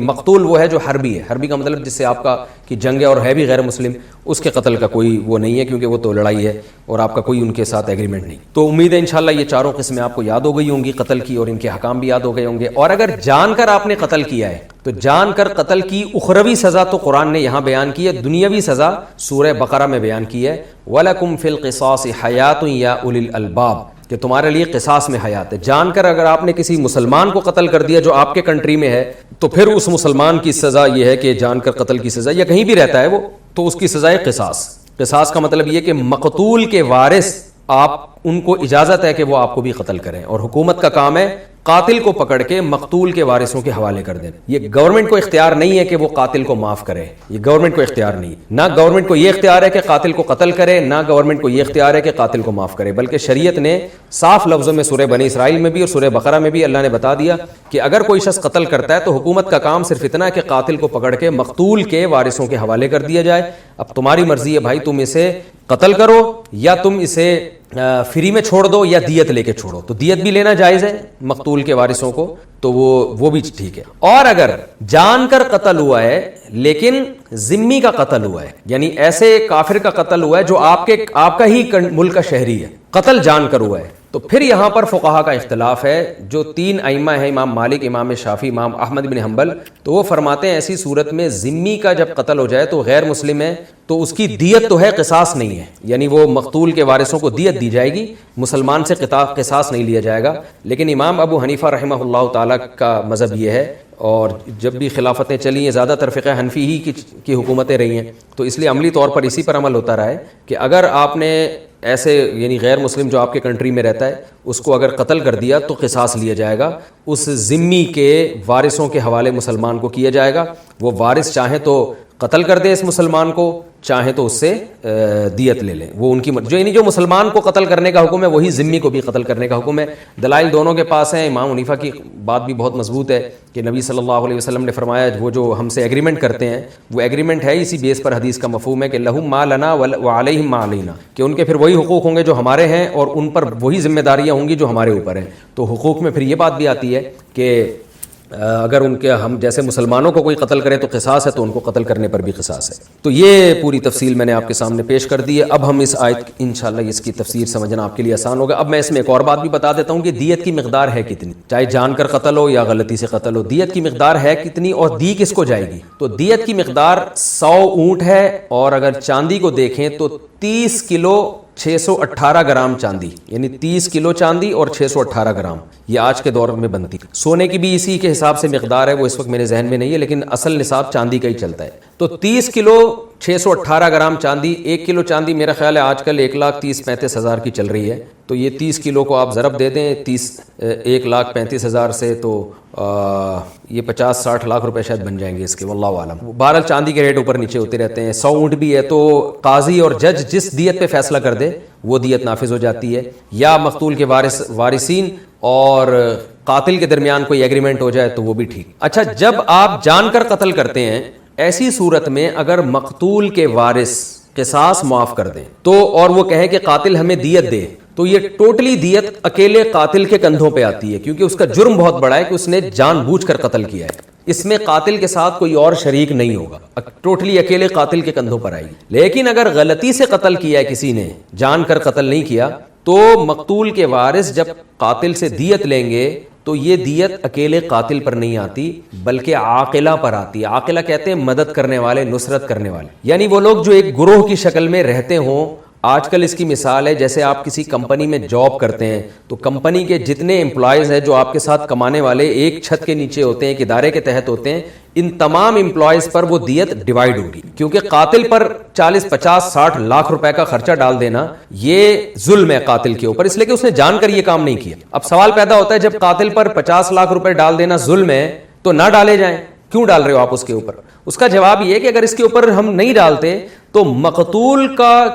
Speaker 2: مقتول وہ ہے جو حربی ہے. حربی کا مطلب جس سے آپ کا کی جنگ ہے اور ہے بھی غیر مسلم، اس کے قتل کا کوئی وہ نہیں ہے کیونکہ وہ تو لڑائی ہے اور آپ کا کوئی ان کے ساتھ ایگریمنٹ نہیں. تو امید ہے انشاءاللہ یہ چاروں قسمیں آپ کو یاد ہو گئی ہوں گی قتل کی، اور ان کے حکام بھی یاد ہو گئے ہوں گے. اور اگر جان کر آپ نے قتل کیا ہے تو جان کر قتل کی اخروی سزا تو قرآن نے یہاں بیان کی ہے، دنیاوی سزا سورہ بقرہ میں بیان کی ہے. وَلَكُمْ فِي الْقِصَاصِ حَيَاتٌ يَا أُولِي الْأَلْبَابِ، کہ تمہارے لیے قصاص میں حیات ہے. جان کر اگر آپ نے کسی مسلمان کو قتل کر دیا جو آپ کے کنٹری میں ہے تو پھر اس مسلمان کی سزا یہ ہے کہ جان کر قتل کی سزا، یا کہیں بھی رہتا ہے وہ، تو اس کی سزا ہے قصاص. قصاص کا مطلب یہ کہ مقتول کے وارث آپ ان کو اجازت ہے کہ وہ آپ کو بھی قتل کریں، اور حکومت کا کام ہے قاتل کو پکڑ کے مقتول کے وارثوں کے حوالے کر دیں. یہ گورنمنٹ کو اختیار نہیں ہے کہ وہ قاتل کو معاف کرے، یہ گورنمنٹ کو اختیار نہیں. نہ گورنمنٹ کو یہ اختیار ہے کہ قاتل کو قتل کرے، نہ گورنمنٹ کو یہ اختیار ہے کہ قاتل کو معاف کرے، بلکہ شریعت نے صاف لفظوں میں سورہ بنی اسرائیل میں بھی اور سورہ بقرہ میں بھی اللہ نے بتا دیا کہ اگر کوئی شخص قتل کرتا ہے تو حکومت کا کام صرف اتنا ہے کہ قاتل کو پکڑ کے مقتول کے وارثوں کے حوالے کر دیا جائے. اب تمہاری مرضی ہے بھائی، تم اسے قتل کرو یا تم اسے فری میں چھوڑ دو یا دیت لے کے چھوڑو. تو دیت بھی لینا جائز ہے مقتول کے وارثوں کو، تو وہ بھی ٹھیک ہے. اور اگر جان کر قتل ہوا ہے لیکن ذمی کا قتل ہوا ہے، یعنی ایسے کافر کا قتل ہوا ہے جو آپ کا ہی ملک کا شہری ہے، قتل جان کر ہوا ہے، تو پھر یہاں پر فقہا کا اختلاف ہے. جو 3 ائمہ ہیں، امام مالک، امام شافعی، امام احمد بن حنبل، تو وہ فرماتے ہیں ایسی صورت میں ذمی کا جب قتل ہو جائے تو غیر مسلم ہے تو اس کی دیت تو ہے، قصاص نہیں ہے. یعنی وہ مقتول کے وارثوں کو دیت دی جائے گی، مسلمان سے قصاص نہیں لیا جائے گا. لیکن امام ابو حنیفہ رحمہ اللہ تعالیٰ کا مذہب یہ ہے، اور جب بھی خلافتیں چلی ہیں زیادہ تر فقہ حنفی ہی کی حکومتیں رہی ہیں، تو اس لیے عملی طور پر اسی پر عمل ہوتا رہا ہے کہ اگر آپ نے ایسے یعنی غیر مسلم جو آپ کے کنٹری میں رہتا ہے اس کو اگر قتل کر دیا تو قصاص لیا جائے گا، اس ذمی کے وارثوں کے حوالے مسلمان کو کیا جائے گا. وہ وارث چاہیں تو قتل کر دے اس مسلمان کو، چاہیں تو اس سے دیت لے لیں، وہ ان کی یعنی جو مسلمان کو قتل کرنے کا حکم ہے وہی ذمی کو بھی قتل کرنے کا حکم ہے. دلائل دونوں کے پاس ہیں. امام حنیفہ کی بات بھی بہت مضبوط ہے کہ نبی صلی اللہ علیہ وسلم نے فرمایا وہ جو ہم سے ایگریمنٹ کرتے ہیں وہ ایگریمنٹ ہے اسی بیس پر حدیث کا مفہوم ہے کہ لہم ما لنا وعلیہم ما علینا، کہ ان کے پھر وہی حقوق ہوں گے جو ہمارے ہیں اور ان پر وہی ذمہ داریاں ہوں گی جو ہمارے اوپر ہیں. تو حقوق میں پھر یہ بات بھی آتی ہے کہ اگر ان کے ہم جیسے مسلمانوں کو کوئی قتل کرے تو قصاص ہے، تو ان کو قتل کرنے پر بھی قصاص ہے. تو یہ پوری تفصیل میں نے آپ کے سامنے پیش کر دی ہے. اب ہم اس آیت انشاءاللہ اس کی تفسیر سمجھنا آپ کے لیے آسان ہوگا. اب میں اس میں ایک اور بات بھی بتا دیتا ہوں کہ دیت کی مقدار ہے کتنی، چاہے جان کر قتل ہو یا غلطی سے قتل ہو، دیت کی مقدار ہے کتنی اور دی کس کو جائے گی. تو دیت کی مقدار 100 اونٹ ہے، اور اگر چاندی کو دیکھیں تو 30 کلو 618 گرام چاندی، یعنی 30 کلو چاندی اور 618 گرام یہ آج کے دور میں بنتی. سونے کی بھی اسی کے حساب سے مقدار ہے، وہ اس وقت میرے ذہن میں نہیں ہے، لیکن اصل نصاب چاندی کا ہی چلتا ہے. تو 30 کلو 618 گرام چاندی، 1 کلو چاندی میرا خیال ہے آج کل 1,30,35,000 کی چل رہی ہے. تو یہ 30 کلو کو آپ ضرب دے دیں 1,35,000 سے، تو یہ 50-60 لاکھ روپے شاید بن جائیں گے اس کے، واللہ عالم. بہرحال چاندی کے ریٹ اوپر نیچے ہوتے رہتے ہیں. 100 اونٹ بھی ہے تو قاضی اور جج جس دیت پہ فیصلہ کر دے وہ دیت نافذ ہو جاتی ہے، یا مقتول کے وارثین اور قاتل کے درمیان کوئی ایگریمنٹ ہو جائے تو وہ بھی ٹھیک. اچھا، جب آپ جان کر قتل کرتے ہیں ایسی صورت میں اگر مقتول کے وارث قصاص معاف کر دیں تو، اور وہ کہیں کہ قاتل ہمیں دیت دے، تو یہ ٹوٹلی دیت اکیلے قاتل کے کندھوں پہ آتی ہے، کیونکہ اس کا جرم بہت بڑا ہے کہ اس نے جان بوجھ کر قتل کیا ہے. اس میں قاتل کے ساتھ کوئی اور شریک نہیں ہوگا، ٹوٹلی اکیلے قاتل کے کندھوں پر آئے گی. لیکن اگر غلطی سے قتل کیا ہے کسی نے، جان کر قتل نہیں کیا، تو مقتول کے وارث جب قاتل سے دیت لیں گے تو یہ دیت اکیلے قاتل پر نہیں آتی بلکہ عاقلہ پر آتی ہے. عاقلہ کہتے ہیں مدد کرنے والے، نصرت کرنے والے، یعنی وہ لوگ جو ایک گروہ کی شکل میں رہتے ہوں آج کل اس کی مثال ہے جیسے آپ کسی کمپنی میں جاب کرتے ہیں تو کمپنی کے جتنے امپلائیز ہیں جو آپ کے ساتھ کمانے والے ایک چھت کے نیچے ہوتے ہیں، ایک ادارے کے تحت ہوتے ہیں، ان تمام امپلائیز پر وہ دیت ڈیوائیڈ ہوگی، کیونکہ قاتل پر 40 50 60 لاکھ روپے کا خرچہ ڈال دینا یہ ظلم ہے قاتل کے اوپر، اس لیے کہ اس نے جان کر یہ کام نہیں کیا۔ اب سوال پیدا ہوتا ہے جب قاتل پر 50 لاکھ روپے ڈال دینا ظلم ہے تو نہ ڈالے جائیں، کیوں ڈال رہے ہو آپ اس کے اوپر؟ اس کا جواب یہ ہے کہ اگر اس کے اوپر ہم نہیں ڈالتے تو مقتول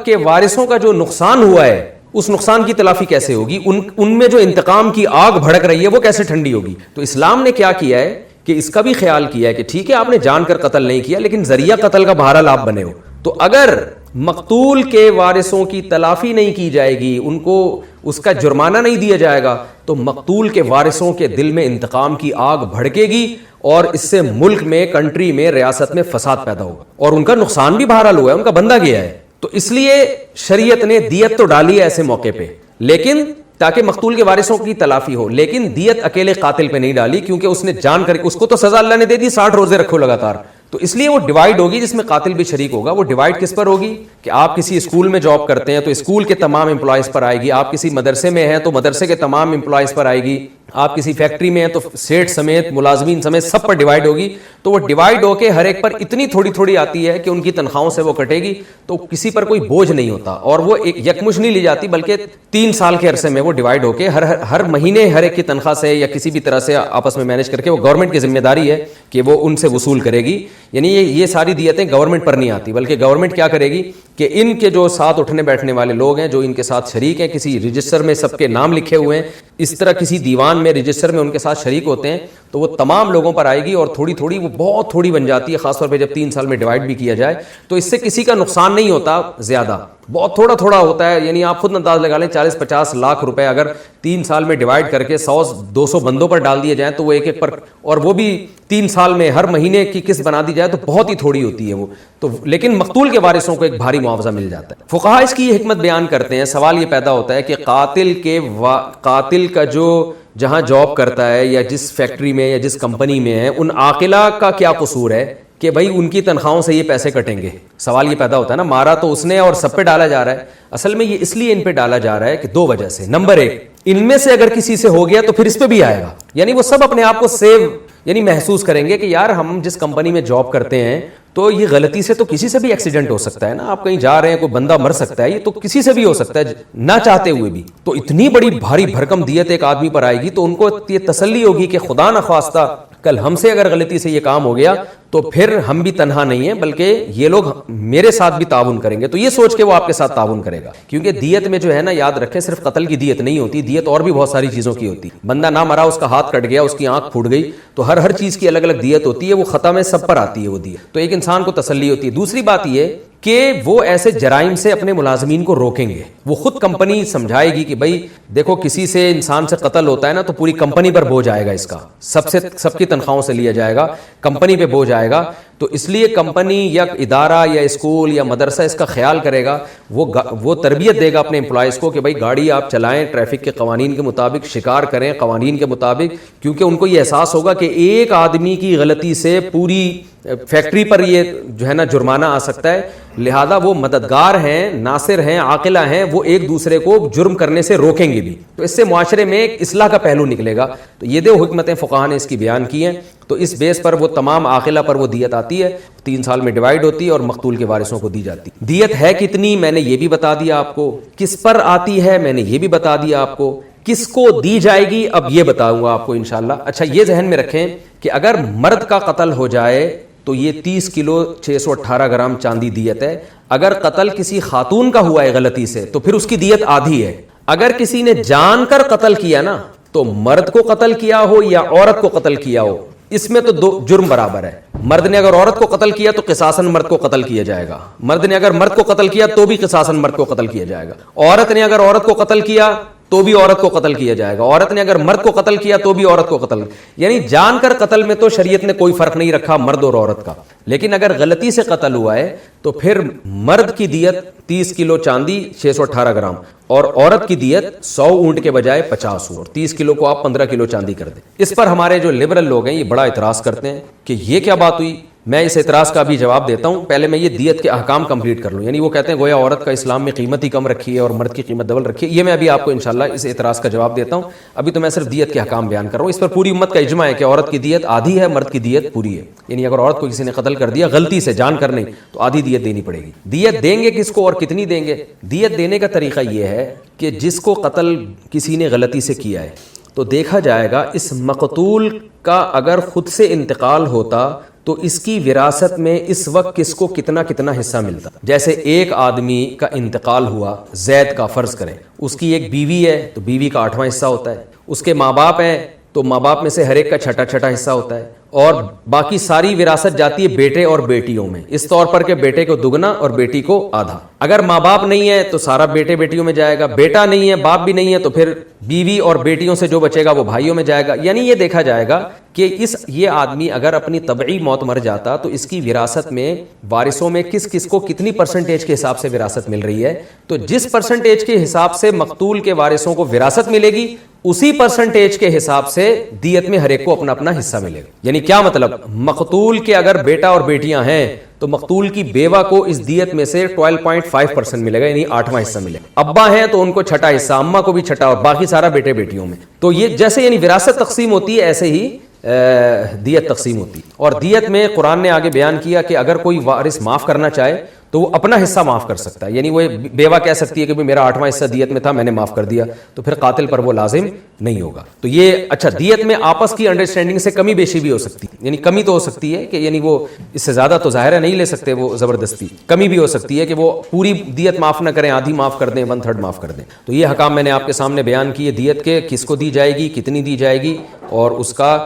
Speaker 2: کے وارثوں کا جو نقصان ہوا ہے اس نقصان کی تلافی کیسے ہوگی، ان میں جو انتقام کی آگ بھڑک رہی ہے وہ کیسے ٹھنڈی ہوگی؟ تو اسلام نے کیا کیا ہے کہ اس کا بھی خیال کیا ہے کہ ٹھیک ہے آپ نے جان کر قتل نہیں کیا لیکن ذریعہ قتل کا بہرحال آپ بنے ہو، تو اگر مقتول کے وارثوں کی تلافی نہیں کی جائے گی، ان کو اس کا جرمانہ نہیں دیا جائے گا تو مقتول کے وارثوں کے دل میں انتقام کی آگ بھڑکے گی اور اس سے ملک میں، کنٹری میں، ریاست میں فساد پیدا ہوگا اور ان کا نقصان بھی بہرحال ہوا ہے، ان کا بندہ گیا ہے۔ تو اس لیے شریعت نے دیت تو ڈالی ہے ایسے موقع پہ، لیکن تاکہ مقتول کے وارثوں کی تلافی ہو، لیکن دیت اکیلے قاتل پہ نہیں ڈالی کیونکہ اس نے جان کر، اس کو تو سزا اللہ نے دے دی 60 روزے رکھو لگاتار، تو اس لیے وہ ڈیوائیڈ ہوگی جس میں قاتل بھی شریک ہوگا۔ وہ ڈیوائیڈ کس پر ہوگی کہ آپ کسی اسکول میں جاب کرتے ہیں تو اسکول کے تمام امپلائیز پر آئے گی، آپ کسی مدرسے میں ہیں تو مدرسے کے تمام امپلائیز پر آئے گی، آپ کسی فیکٹری میں ہیں تو سیٹ سمیت، ملازمین سمیت سب پر ڈیوائیڈ ہوگی۔ تو وہ ڈیوائیڈ ہو کے ہر ایک پر اتنی تھوڑی تھوڑی آتی ہے کہ ان کی تنخواہوں سے وہ کٹے گی، تو کسی پر کوئی بوجھ نہیں ہوتا اور وہ یکمش نہیں لی جاتی بلکہ 3 سال کے عرصے میں وہ ڈیوائیڈ ہو کے ہر مہینے ہر ایک کی تنخواہ سے یا کسی بھی طرح سے آپس میں مینج کر کے، وہ گورنمنٹ کی ذمہ داری ہے کہ وہ ان سے وصول کرے گی۔ یعنی یہ ساری دیتیں گورنمنٹ پر نہیں آتی بلکہ گورنمنٹ کیا کرے گی کہ ان کے جو ساتھ اٹھنے بیٹھنے والے لوگ ہیں، جو ان کے ساتھ شریک ہیں، کسی رجسٹر میں سب کے نام لکھے ہوئے ہیں، اس طرح کسی دیوان میں، رجسٹر میں ان کے ساتھ شریک ہوتے ہیں، تو وہ تمام لوگوں پر آئے گی اور تھوڑی تھوڑی، وہ بہت تھوڑی بن جاتی ہے، خاص طور پہ جب 3 سال میں ڈیوائیڈ بھی کیا جائے تو اس سے کسی کا نقصان نہیں ہوتا زیادہ، بہت تھوڑا تھوڑا ہوتا ہے۔ یعنی آپ خود انداز لگا لیں 40 50 لاکھ روپے اگر 3 سال میں ڈیوائیڈ کر کے 100 200 بندوں پر ڈال دیے جائیں تو وہ ایک ایک پر، اور وہ بھی 3 سال میں ہر مہینے کی قسط بنا دی جائے تو بہت ہی تھوڑی ہوتی ہے وہ تو، لیکن مقتول کے وارثوں کو ایک بھاری معاوضہ مل جاتا ہے۔ فقہا اس کی یہ حکمت بیان کرتے ہیں۔ سوال یہ پیدا ہوتا ہے کہ قاتل کا جو جہاں جاب کرتا ہے یا جس فیکٹری میں یا جس کمپنی میں ہے، ان عاقلہ کا کیا قصور ہے کہ بھائی ان کی تنخواہوں سے یہ پیسے کٹیں گے؟ سوال یہ پیدا ہوتا ہے نا، مارا تو اس نے اور سب پہ ڈالا جا رہا ہے۔ اصل میں یہ اس لیے ان پہ ڈالا جا رہا ہے کہ 2 وجہ سے۔ نمبر 1، ان میں سے اگر کسی سے ہو گیا تو پھر اس پہ بھی آئے گا، یعنی وہ سب اپنے آپ کو سیو محسوس کریں گے کہ یار ہم جس کمپنی میں جاب کرتے ہیں تو یہ غلطی سے تو کسی سے بھی ایکسیڈنٹ ہو سکتا ہے نا، آپ کہیں جا رہے ہیں کوئی بندہ مر سکتا ہے، یہ تو کسی سے بھی ہو سکتا ہے نہ چاہتے ہوئے بھی، تو اتنی بڑی بھاری بھرکم دیت ایک آدمی پر آئے گی تو ان کو یہ تسلی ہوگی کہ خدا نخواستہ کل ہم سے اگر غلطی سے یہ کام ہو گیا تو پھر ہم بھی تنہا نہیں ہیں بلکہ یہ لوگ میرے ساتھ بھی تعاون کریں گے، تو یہ سوچ کے وہ آپ کے ساتھ تعاون کرے گا۔ کیونکہ دیت میں جو ہے نا، یاد رکھیں صرف قتل کی دیت نہیں ہوتی، دیت اور بھی بہت ساری چیزوں کی ہوتی، بندہ نہ مرا، اس کا ہاتھ کٹ گیا، اس کی آنکھ پھوٹ گئی، تو ہر چیز کی الگ الگ دیت ہوتی ہے، وہ خطا میں سب پر آتی ہے وہ دیت، تو ایک انسان کو تسلی ہوتی ہے۔ دوسری بات یہ کہ وہ ایسے جرائم سے اپنے ملازمین کو روکیں گے، وہ خود کمپنی سمجھائے گی کہ بھائی دیکھو کسی سے انسان سے قتل ہوتا ہے نا تو پوری کمپنی پر بوجھ آئے گا، اس کا سب کی تنخواہوں سے لیا جائے گا، کمپنی پہ بوجھ آئے گا، تو اس لیے کمپنی یا ادارہ یا اسکول یا مدرسہ اس کا خیال کرے گا، وہ تربیت دے گا اپنے امپلائیز کو کہ بھائی گاڑی آپ چلائیں ٹریفک کے قوانین کے مطابق، شکار کریں قوانین کے مطابق، کیونکہ ان کو یہ احساس ہوگا کہ ایک آدمی کی غلطی سے پوری فیکٹری پر یہ جو ہے نا جرمانہ آ سکتا ہے، لہذا وہ مددگار ہیں، ناصر ہیں، عاقلہ ہیں، وہ ایک دوسرے کو جرم کرنے سے روکیں گے بھی، تو اس سے معاشرے میں ایک اصلاح کا پہلو نکلے گا۔ تو یہ 2 حکمتیں فقہا نے اس کی بیان کی ہیں، تو اس بیس پر وہ تمام عاقلہ پر وہ دیت آتی ہے، 3 سال میں ڈیوائیڈ ہوتی ہے اور مقتول کے وارثوں کو دی جاتی ہے۔ دیت ہے کتنی میں نے یہ بھی بتا دیا آپ کو، کس پر آتی ہے میں نے یہ بھی بتا دیا آپ کو، کس کو دی جائے گی اب یہ بتاؤں گا آپ کو انشاءاللہ۔ اچھا یہ ذہن میں رکھیں کہ اگر مرد کا قتل ہو جائے تو یہ 30 کلو 618 گرام چاندی دیت ہے، اگر قتل کسی خاتون کا ہوا ہے غلطی سے تو پھر اس کی دیت آدھی ہے۔ اگر کسی نے جان کر قتل کیا نا، تو مرد کو قتل کیا ہو یا عورت کو قتل کیا ہو، اس میں تو 2 جرم برابر ہے۔ مرد نے اگر عورت کو قتل کیا تو قصاصاً مرد کو قتل کیا جائے گا، مرد نے اگر مرد کو قتل کیا تو بھی قصاصاً مرد کو قتل کیا جائے گا، عورت نے اگر عورت کو قتل کیا تو بھی عورت کو قتل کیا جائے گا، عورت نے اگر مرد کو قتل کیا تو بھی عورت کو قتل، یعنی جان کر قتل میں تو شریعت نے کوئی فرق نہیں رکھا مرد اور عورت کا، لیکن اگر غلطی سے قتل ہوا ہے تو پھر مرد کی دیت 30 کلو چاندی 618 گرام اور عورت کی دیت 100 اونٹ کے بجائے 50 اونٹ، 30 کلو کو آپ 15 کلو چاندی کر دیں۔ اس پر ہمارے جو لبرل لوگ ہیں یہ بڑا اعتراض کرتے ہیں کہ یہ کیا بات ہوئی میں اس اعتراض کا بھی جواب دیتا ہوں. پہلے میں یہ دیت کے احکام کمپلیٹ کر لوں. یعنی وہ کہتے ہیں گویا عورت کا اسلام میں قیمت ہی کم رکھی ہے اور مرد کی قیمت ڈبل رکھی ہے. یہ میں ابھی آپ کو انشاءاللہ اس اعتراض کا جواب دیتا ہوں. ابھی تو میں صرف دیت کے احکام بیان کر رہا ہوں. اس پر پوری امت کا اجماع ہے کہ عورت کی دیت آدھی ہے, مرد کی دیت پوری ہے. یعنی اگر عورت کو کسی نے قتل کر دیا غلطی سے, جان کر نہیں, تو آدھی دیت دینی پڑے گی. دیت دیں گے کس کو اور کتنی دیں گے؟ دیت دینے کا طریقہ یہ ہے کہ جس کو قتل کسی نے غلطی سے کیا ہے تو دیکھا جائے گا اس مقتول کا اگر خود سے انتقال ہوتا تو اس کی وراثت میں اس وقت کس کو کتنا کتنا حصہ ملتا. جیسے ایک آدمی کا انتقال ہوا, زید کا, فرض کریں اس کی ایک بیوی ہے تو بیوی کا 8واں حصہ ہوتا ہے. اس کے ماں باپ ہیں تو ماں باپ میں سے ہر ایک کا چھٹا حصہ ہوتا ہے. اور باقی ساری وراثت جاتی ہے بیٹے اور بیٹیوں میں, اس طور پر کہ بیٹے کو دگنا اور بیٹی کو آدھا. اگر ماں باپ نہیں ہے تو سارا بیٹے بیٹیوں میں جائے گا, بیٹا نہیں ہے, باپ بھی نہیں ہے, تو پھر بیوی اور بیٹیوں سے جو بچے گا وہ بھائیوں میں جائے گا. یعنی یہ دیکھا جائے گا کہ یہ آدمی اگر اپنی طبعی موت مر جاتا تو اس کی وراثت میں وارثوں میں کس کس کو کتنی پرسنٹیج کے حساب سے وراثت مل رہی ہے. تو جس پرسنٹیج کے حساب سے مقتول کے وارثوں کو وراثت ملے گی اسی پرسنٹیج کے حساب سے دیت میں ہر ایک کو اپنا اپنا حصہ ملے گا. یعنی کیا مطلب؟ مقتول کے اگر بیٹا اور بیٹیاں ہیں تو مقتول کی بیوہ کو اس دیت میں سے 12.5% ملے گا, یعنی 8واں حصہ ملے گا. ابا ہیں تو ان کو چھٹا حصہ, اماں کو بھی چھٹا, اور باقی سارا بیٹے بیٹیوں میں. تو یہ جیسے یعنی وراثت تقسیم ہوتی ہے ایسے ہی دیت تقسیم ہوتی. اور دیت میں قرآن نے آگے بیان کیا کہ اگر کوئی وارث معاف کرنا چاہے تو وہ اپنا حصہ معاف کر سکتا ہے. یعنی وہ بیوہ کہہ سکتی ہے کہ میرا 8واں حصہ دیت میں تھا, میں نے معاف کر دیا, تو پھر قاتل پر وہ لازم نہیں ہوگا. تو یہ اچھا, دیت میں آپس کی انڈرسٹینڈنگ سے کمی بیشی بھی ہو سکتی ہے. یعنی کمی تو ہو سکتی ہے کہ یعنی وہ اس سے زیادہ تو ظاہر ہے نہیں لے سکتے وہ زبردستی. کمی بھی ہو سکتی ہے کہ وہ پوری دیت معاف نہ کریں, آدھی معاف کر دیں, 1/3 معاف کر دیں. تو یہ حکام میں نے آپ کے سامنے بیان کیے دیت کے, کس کو دی جائے گی, کتنی دی جائے گی, اور اس کا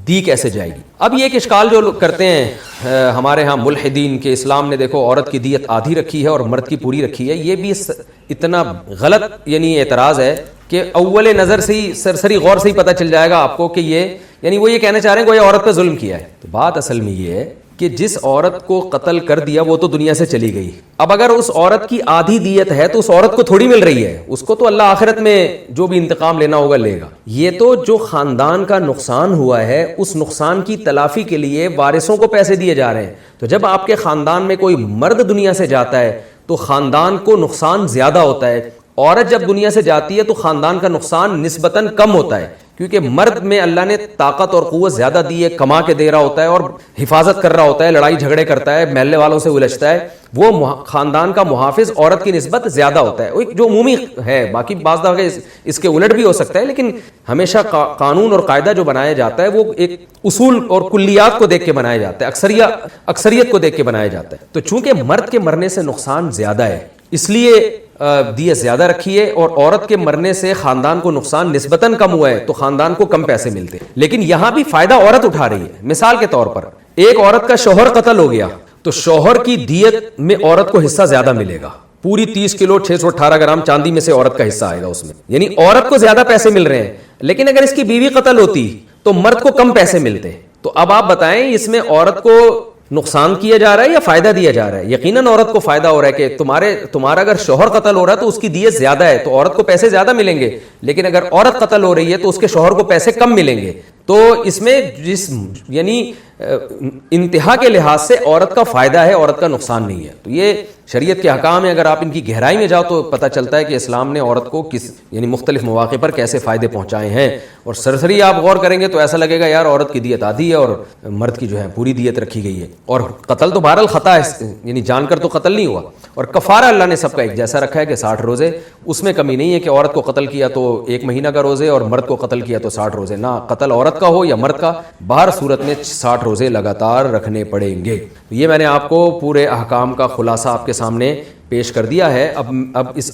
Speaker 2: دی کیسے جائے گی. اب یہ ایک اشکال جو لوگ کرتے ہیں ہمارے ہاں ملحدین کہ اسلام نے دیکھو عورت کی دیت آدھی رکھی ہے اور مرد کی پوری رکھی ہے, یہ بھی اتنا غلط یعنی اعتراض ہے کہ اول نظر سے ہی سرسری غور سے ہی پتہ چل جائے گا آپ کو کہ یہ وہ یہ کہنا چاہ رہے ہیں کوئی عورت پہ ظلم کیا ہے. تو بات اصل میں یہ ہے کہ جس عورت کو قتل کر دیا وہ تو دنیا سے چلی گئی. اب اگر اس عورت کی آدھی دیت ہے تو اس عورت کو تھوڑی مل رہی ہے, اس کو تو اللہ آخرت میں جو بھی انتقام لینا ہوگا لے گا. یہ تو جو خاندان کا نقصان ہوا ہے اس نقصان کی تلافی کے لیے وارثوں کو پیسے دیے جا رہے ہیں. تو جب آپ کے خاندان میں کوئی مرد دنیا سے جاتا ہے تو خاندان کو نقصان زیادہ ہوتا ہے. عورت جب دنیا سے جاتی ہے تو خاندان کا نقصان نسبتاً کم ہوتا ہے, کیونکہ مرد میں اللہ نے طاقت اور قوت زیادہ دی ہے, کما کے دے رہا ہوتا ہے اور حفاظت کر رہا ہوتا ہے, لڑائی جھگڑے کرتا ہے, محلے والوں سے الجھتا ہے. وہ خاندان کا محافظ عورت کی نسبت زیادہ ہوتا ہے, جو عمومی ہے. باقی بعض دفعہ اس کے الٹ بھی ہو سکتا ہے, لیکن ہمیشہ قانون اور قاعدہ جو بنایا جاتا ہے وہ ایک اصول اور کلیات کو دیکھ کے بنایا جاتا ہے, اکثریت کو دیکھ کے بنایا جاتا ہے. تو چونکہ مرد کے مرنے سے نقصان زیادہ ہے اس لیے دیت زیادہ رکھی ہے, اور عورت کے مرنے سے خاندان کو نقصان نسبتاً کم ہوا ہے تو خاندان کو کم پیسے ملتے. لیکن یہاں بھی فائدہ عورت اٹھا رہی ہے. مثال کے طور پر ایک عورت کا شوہر قتل ہو گیا تو شوہر کی دیت میں عورت کو حصہ زیادہ ملے گا. پوری 30 کلو 618 گرام چاندی میں سے عورت کا حصہ آئے گا اس میں, یعنی عورت کو زیادہ پیسے مل رہے ہیں. لیکن اگر اس کی بیوی قتل ہوتی تو مرد کو کم پیسے ملتے. تو اب آپ بتائیں اس میں عورت کو نقصان کیا جا رہا ہے یا فائدہ دیا جا رہا ہے؟ یقیناً عورت کو فائدہ ہو رہا ہے کہ تمہارا اگر شوہر قتل ہو رہا ہے تو اس کی دیت زیادہ ہے تو عورت کو پیسے زیادہ ملیں گے. لیکن اگر عورت قتل ہو رہی ہے تو اس کے شوہر کو پیسے کم ملیں گے. تو اس میں یعنی انتہا کے لحاظ سے عورت کا فائدہ ہے, عورت کا نقصان نہیں ہے. تو یہ شریعت کے احکام ہے. اگر آپ ان کی گہرائی میں جاؤ تو پتہ چلتا ہے کہ اسلام نے عورت کو یعنی مختلف مواقع پر کیسے فائدے پہنچائے ہیں. اور سرسری آپ غور کریں گے تو ایسا لگے گا یار عورت کی دیت آدھی ہے اور مرد کی جو ہے پوری دیت رکھی گئی ہے. اور قتل تو بہرحال خطا ہے, یعنی جان کر تو قتل نہیں ہوا. اور کفارہ اللہ نے سب کا ایک جیسا رکھا ہے کہ 60 روزے, اس میں کمی نہیں ہے کہ عورت کو قتل کیا تو 1 مہینہ کا روزے اور مرد کو قتل کیا تو 60 روزے. نہ, قتل عورت کا ہو یا مرد کا, باہر صورت میں 60 روزے لگاتار رکھنے پڑیں گے. یہ میں نے آپ کو پورے احکام کا خلاصہ آپ کے سامنے پیش کر دیا ہے. اب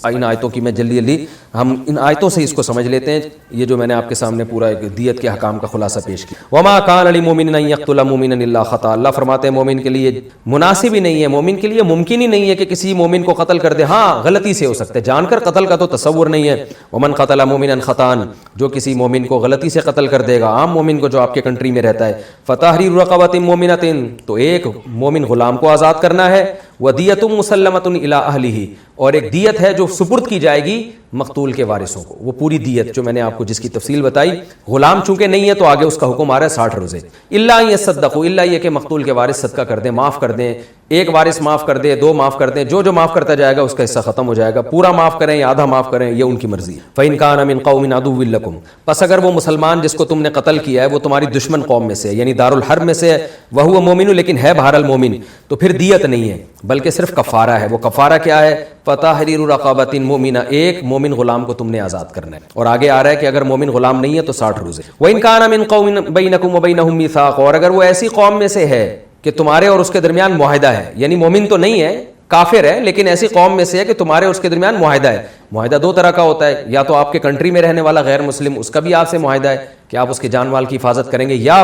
Speaker 2: ان آیتوں کی میں جلدی ہم ان آیتوں سے اس کو سمجھ لیتے ہیں. یہ جو میں نے آپ کے سامنے پورا دیت کے احکام کا خلاصہ پیش کیا. وما کان للمؤمن ان یقتل مؤمنا الا خطا, اللہ فرماتے ہیں مومن کے لیے مناسب ہی نہیں ہے, مومن کے لیے ممکن ہی نہیں ہے کہ کسی مومن کو قتل کر دے. ہاں غلطی سے ہو سکتا ہے, جان کر قتل کا تو تصور نہیں ہے. ومن قتل مؤمنا خطا, جو کسی مومن کو غلطی سے قتل کر دے گا, عام مومن کو جو آپ کے کنٹری میں رہتا ہے, فتحریر رقبۃ مؤمنۃ, تو ایک مومن غلام کو آزاد کرنا ہے. ودیۃ مسلمۃ الی اہلہ, اور ایک دیت ہے جو سپرد کی جائے گی مقتول کے وارثوں کو، وہ پوری دیت جو میں نے آپ کو جس کی تفصیل بتائی۔ غلام چونکہ نہیں ہے تو آگے اس کا حکم آ رہا ہے 60 روزے، الا ان یصدقوا، الا یہ کہ مقتول کے وارث صدقہ کر دیں، معاف کر دیں، ایک وارث معاف کر دے، 2 معاف کر دیں، جو معاف کرتا جائے گا اس کا حصہ ختم ہو جائے گا، پورا معاف کریں یا آدھا معاف کریں یہ ان کی مرضی ہے۔ فإن كان من قوم عدو لكم، پس اگر وہ مسلمان جس کو تم نے قتل کیا ہے وہ تمہاری دشمن قوم میں سے ہے، یعنی دارالحرب میں سے ہے، وهو مومن، لیکن ہے بہرحال مومن، تو پھر دیت نہیں ہے بلکہ صرف کفارہ ہے۔ وہ کفارہ کیا ہے؟ فتحریر رقبۃ مؤمنہ، ایک مومن غلام کو تم نے آزاد کرنا ہے، اور آگے آ رہا ہے کہ اگر مومن غلام نہیں ہے تو 60 روزے۔ وإن كان من قوم بينكم وبينهم ميثاق، اور اگر وہ ایسی قوم میں سے ہے کہ تمہارے اور اس کے درمیان معاہدہ ہے، یعنی مومن تو نہیں ہے، کافر ہے، لیکن ایسی قوم میں سے ہے کہ تمہارے اور اس کے درمیان معاہدہ ہے۔ معاہدہ 2 طرح کا ہوتا ہے، یا تو آپ کے کنٹری میں رہنے والا غیر مسلم، اس کا بھی آپ سے معاہدہ ہے کہ آپ اس کے جان مال کی حفاظت کریں گے، یا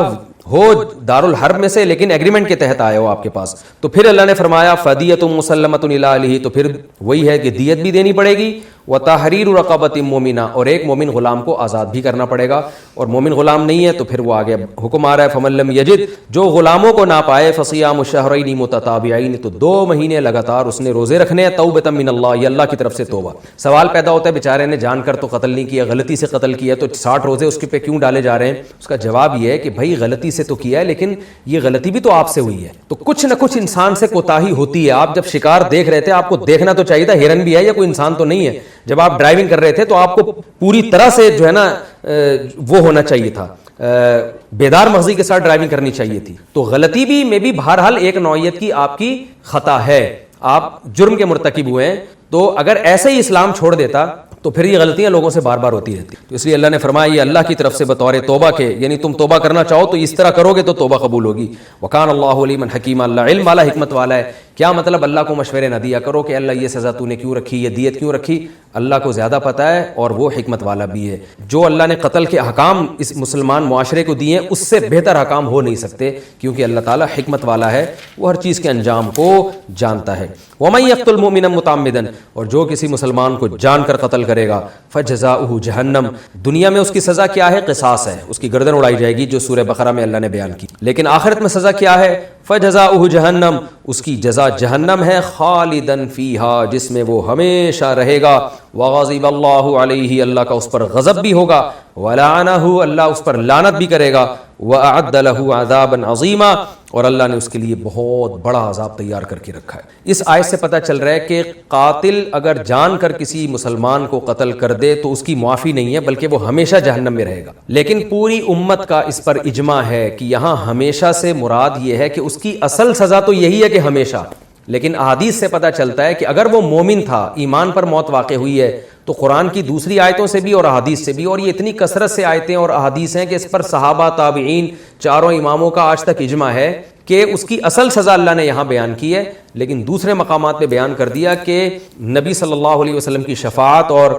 Speaker 2: ہو دارالحرب میں سے لیکن ایگریمنٹ کے تحت آئے ہو آپ کے پاس، تو پھر اللہ نے فرمایا فدیۃ مسلمۃ الی اہلہ، تو پھر وہی ہے کہ دیت بھی دینی پڑے گی، وتحریر رقبۃ مومنہ، اور ایک مومن غلام کو آزاد بھی کرنا پڑے گا، اور مومن غلام نہیں ہے تو پھر وہ آگے حکم آ رہا ہے فمن لم یجد، جو غلاموں کو نہ پائے فصیام شہرین متتابعین، تو 2 مہینے لگاتار اس نے روزے رکھنے ہیں، توبۃ من اللہ، یہ اللہ کی طرف سے توبہ۔ سوال پیدا ہوتا ہے بیچارے نے جان کر تو قتل نہیں کیا، غلطی سے قتل کیا، تو 60 روزے اس کے پہ کیوں ڈالے جا رہے ہیں؟ اس کا جواب یہ ہے کہ بھائی غلطی سے تو کیا ہے، لیکن یہ غلطی بھی تو آپ سے ہوئی ہے، تو کچھ نہ کچھ انسان سے کوتاہی ہوتی ہے۔ آپ جب شکار دیکھ رہے تھے آپ کو دیکھنا تو چاہیے تھا ہرن بھی ہے یا کوئی انسان تو نہیں ہے، جب آپ ڈرائیونگ کر رہے تھے تو آپ کو پوری طرح سے جو ہے نا وہ ہونا چاہیے تھا، بیدار مغزی کے ساتھ ڈرائیونگ کرنی چاہیے تھی۔ تو غلطی بھی میں بھی بہرحال ایک نوعیت کی آپ کی خطا ہے، آپ جرم کے مرتکب ہوئے ہیں، تو اگر ایسے ہی اسلام چھوڑ دیتا تو پھر یہ غلطیاں لوگوں سے بار بار ہوتی رہتی، تو اس لیے اللہ نے فرمایا یہ اللہ کی طرف سے بطور توبہ کے، یعنی تم توبہ کرنا چاہو تو اس طرح کرو گے تو توبہ قبول ہوگی۔ وکان اللہ علیما حکیما، اللہ علم والا حکمت والا ہے۔ کیا مطلب؟ اللہ کو مشورے نہ دیا کرو کہ اللہ یہ سزا تو نے کیوں رکھی، یہ دیت کیوں رکھی، اللہ کو زیادہ پتہ ہے اور وہ حکمت والا بھی ہے۔ جو اللہ نے قتل کے احکام اس مسلمان معاشرے کو دیے ہیں اس سے بہتر احکام ہو نہیں سکتے، کیونکہ اللہ تعالیٰ حکمت والا ہے، وہ ہر چیز کے انجام کو جانتا ہے۔ ومن یقتل مؤمنا متعمدا، اور جو کسی مسلمان کو جان کر قتل کرے گا فجزاؤہ جہنم، دنیا میں اس کی سزا کیا ہے؟ قصاص ہے، اس کی گردن اڑائی جائے گی جو سورہ بقرہ میں اللہ نے بیان کی، لیکن آخرت میں سزا کیا ہے؟ فجزاؤہ جہنم، اس کی جزا جہنم ہے، خالدا فیہا، جس میں وہ ہمیشہ رہے گا، وغضب اللہ علیہ، اللہ کا اس پر غضب بھی ہوگا، ولعنہ، اللہ اس پر لعنت بھی کرے گا، وأعد له عذابا عظیما، اور اللہ نے اس کے لیے بہت بڑا عذاب تیار کر کے رکھا ہے۔ اس آیت سے پتہ چل رہا ہے کہ قاتل اگر جان کر کسی مسلمان کو قتل کر دے تو اس کی معافی نہیں ہے بلکہ وہ ہمیشہ جہنم میں رہے گا، لیکن پوری امت کا اس پر اجماع ہے کہ یہاں ہمیشہ سے مراد یہ ہے کہ اس کی اصل سزا تو یہی ہے کہ ہمیشہ، لیکن احادیث سے پتہ چلتا ہے کہ اگر وہ مومن تھا، ایمان پر موت واقع ہوئی ہے، تو قرآن کی دوسری آیتوں سے بھی اور احادیث سے بھی، اور یہ اتنی کثرت سے آیتیں اور احادیث ہیں کہ اس پر صحابہ، تابعین، چاروں اماموں کا آج تک اجماع ہے کہ اس کی اصل سزا اللہ نے یہاں بیان کی ہے، لیکن دوسرے مقامات پہ بیان کر دیا کہ نبی صلی اللہ علیہ وسلم کی شفاعت اور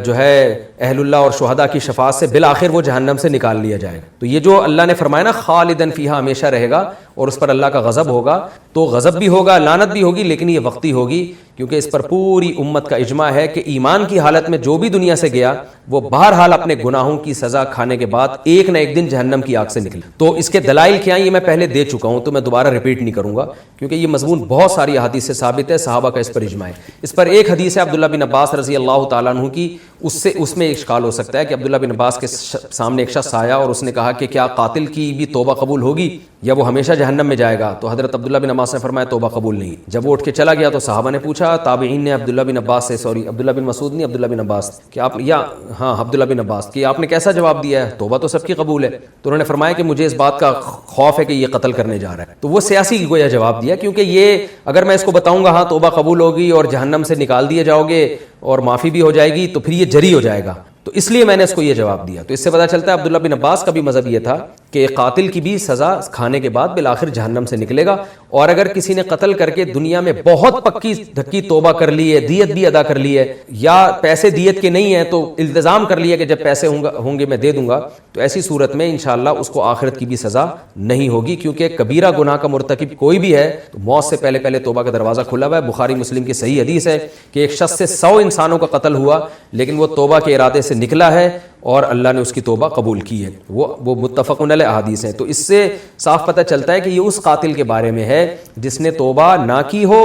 Speaker 2: جو ہے اہل اللہ اور شہداء کی شفاعت سے بالآخر وہ جہنم سے نکال لیا جائے گا۔ تو یہ جو اللہ نے فرمایا نا خالدن فیہا، ہمیشہ رہے گا، اور اس پر اللہ کا غضب ہوگا، تو غضب بھی ہوگا، لعنت بھی ہوگی، لیکن یہ وقتی ہوگی، کیونکہ اس پر پوری امت کا اجماع ہے کہ ایمان کی حالت میں جو بھی دنیا سے گیا وہ بہرحال اپنے گناہوں کی سزا کھانے کے بعد ایک نہ ایک دن جہنم کی آگ سے نکلے۔ تو اس کے دلائل کیا ہیں یہ میں پہلے دے چکا ہوں، تو میں دوبارہ ریپیٹ نہیں کروں گا، کیونکہ یہ مضمون بہت ساری احادیث سے ثابت ہے، صحابہ کا اس پر اجماع ہے۔ اس پر ایک حدیث ہے عبداللہ بن عباس رضی اللہ تعالیٰ عنہ کی، اس میں اشکال ہو سکتا ہے کہ عبداللہ بن عباس کے سامنے ایک شخص آیا اور اس نے کہا کہ کیا قاتل کی بھی توبہ قبول ہوگی یا وہ ہمیشہ جہنم میں جائے گا؟ تو حضرت عبداللہ بن عباس نے فرمایا توبہ قبول نہیں۔ جب وہ اٹھ کے چلا گیا تو صحابہ نے پوچھا، تابعین نے عبداللہ بن عباس سے، عبداللہ بن مسعود نہیں، عبداللہ بن عباس، کہ آپ، یا ہاں عبداللہ بن عباس، کہ آپ نے کیسا جواب دیا ہے؟ توبہ تو سب کی قبول ہے۔ تو انہوں نے فرمایا کہ مجھے اس بات کا خوف ہے کہ یہ قتل کرنے جا رہا ہے۔ تو وہ سیاسی گویا جواب دیا، کیونکہ یہ اگر میں اس کو بتاؤں گا ہاں توبہ قبول ہوگی اور جہنم سے نکال دیے جاؤ گے اور معافی بھی ہو جائے گی، تو پھر یہ جری ہو جائے گا، تو اس لیے میں نے اس کو یہ جواب دیا۔ تو اس سے پتہ چلتا ہے عبداللہ بن عباس کا بھی مذہب یہ تھا کہ قاتل کی بھی سزا کھانے کے بعد بالآخر جہنم سے نکلے گا، اور اگر کسی نے قتل کر کے دنیا میں بہت پکی دھکی توبہ کر لی ہے، دیت بھی ادا کر لی ہے، یا پیسے دیت کے نہیں ہیں تو التزام کر لیا کہ جب پیسے ہوں گے میں دے دوں گا، تو ایسی صورت میں انشاءاللہ اس کو آخرت کی بھی سزا نہیں ہوگی، کیونکہ کبیرہ گناہ کا مرتکب کوئی بھی ہے تو موت سے پہلے پہلے توبہ کا دروازہ کھلا ہوا ہے۔ بخاری مسلم کی صحیح حدیث ہے کہ ایک شخص سے 100 انسانوں کا قتل ہوا لیکن وہ توبہ کے ارادے سے نکلا ہے اور اللہ نے اس کی توبہ قبول کی ہے، وہ متفق علیہ احادیث ہیں۔ تو اس سے صاف پتہ چلتا ہے کہ یہ اس قاتل کے بارے میں ہے جس نے توبہ نہ کی ہو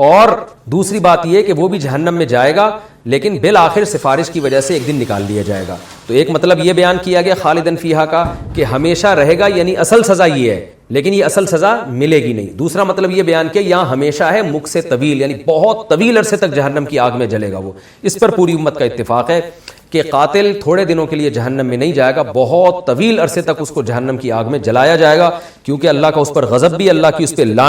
Speaker 2: اور دوسری بات یہ کہ وہ بھی جہنم میں جائے گا لیکن بالآخر سفارش کی وجہ سے ایک دن نکال لیا جائے گا. تو ایک مطلب یہ بیان کیا گیا خالدن فیہا کا کہ ہمیشہ رہے گا، یعنی اصل سزا یہ ہے لیکن یہ اصل سزا ملے گی نہیں. دوسرا مطلب یہ بیان کیا یہاں ہمیشہ ہے مکھ سے طویل، یعنی بہت طویل عرصے تک جہنم کی آگ میں جلے گا وہ. اس پر پوری امت کا اتفاق ہے کہ قاتل تھوڑے دنوں کے لیے جہنم میں نہیں جائے گا، بہت طویل عرصے تک اس کو جہنم کی آگ میں جلایا جائے گا، کیونکہ اللہ کا اس پر غضب بھی، اللہ کی اس پہ لعنت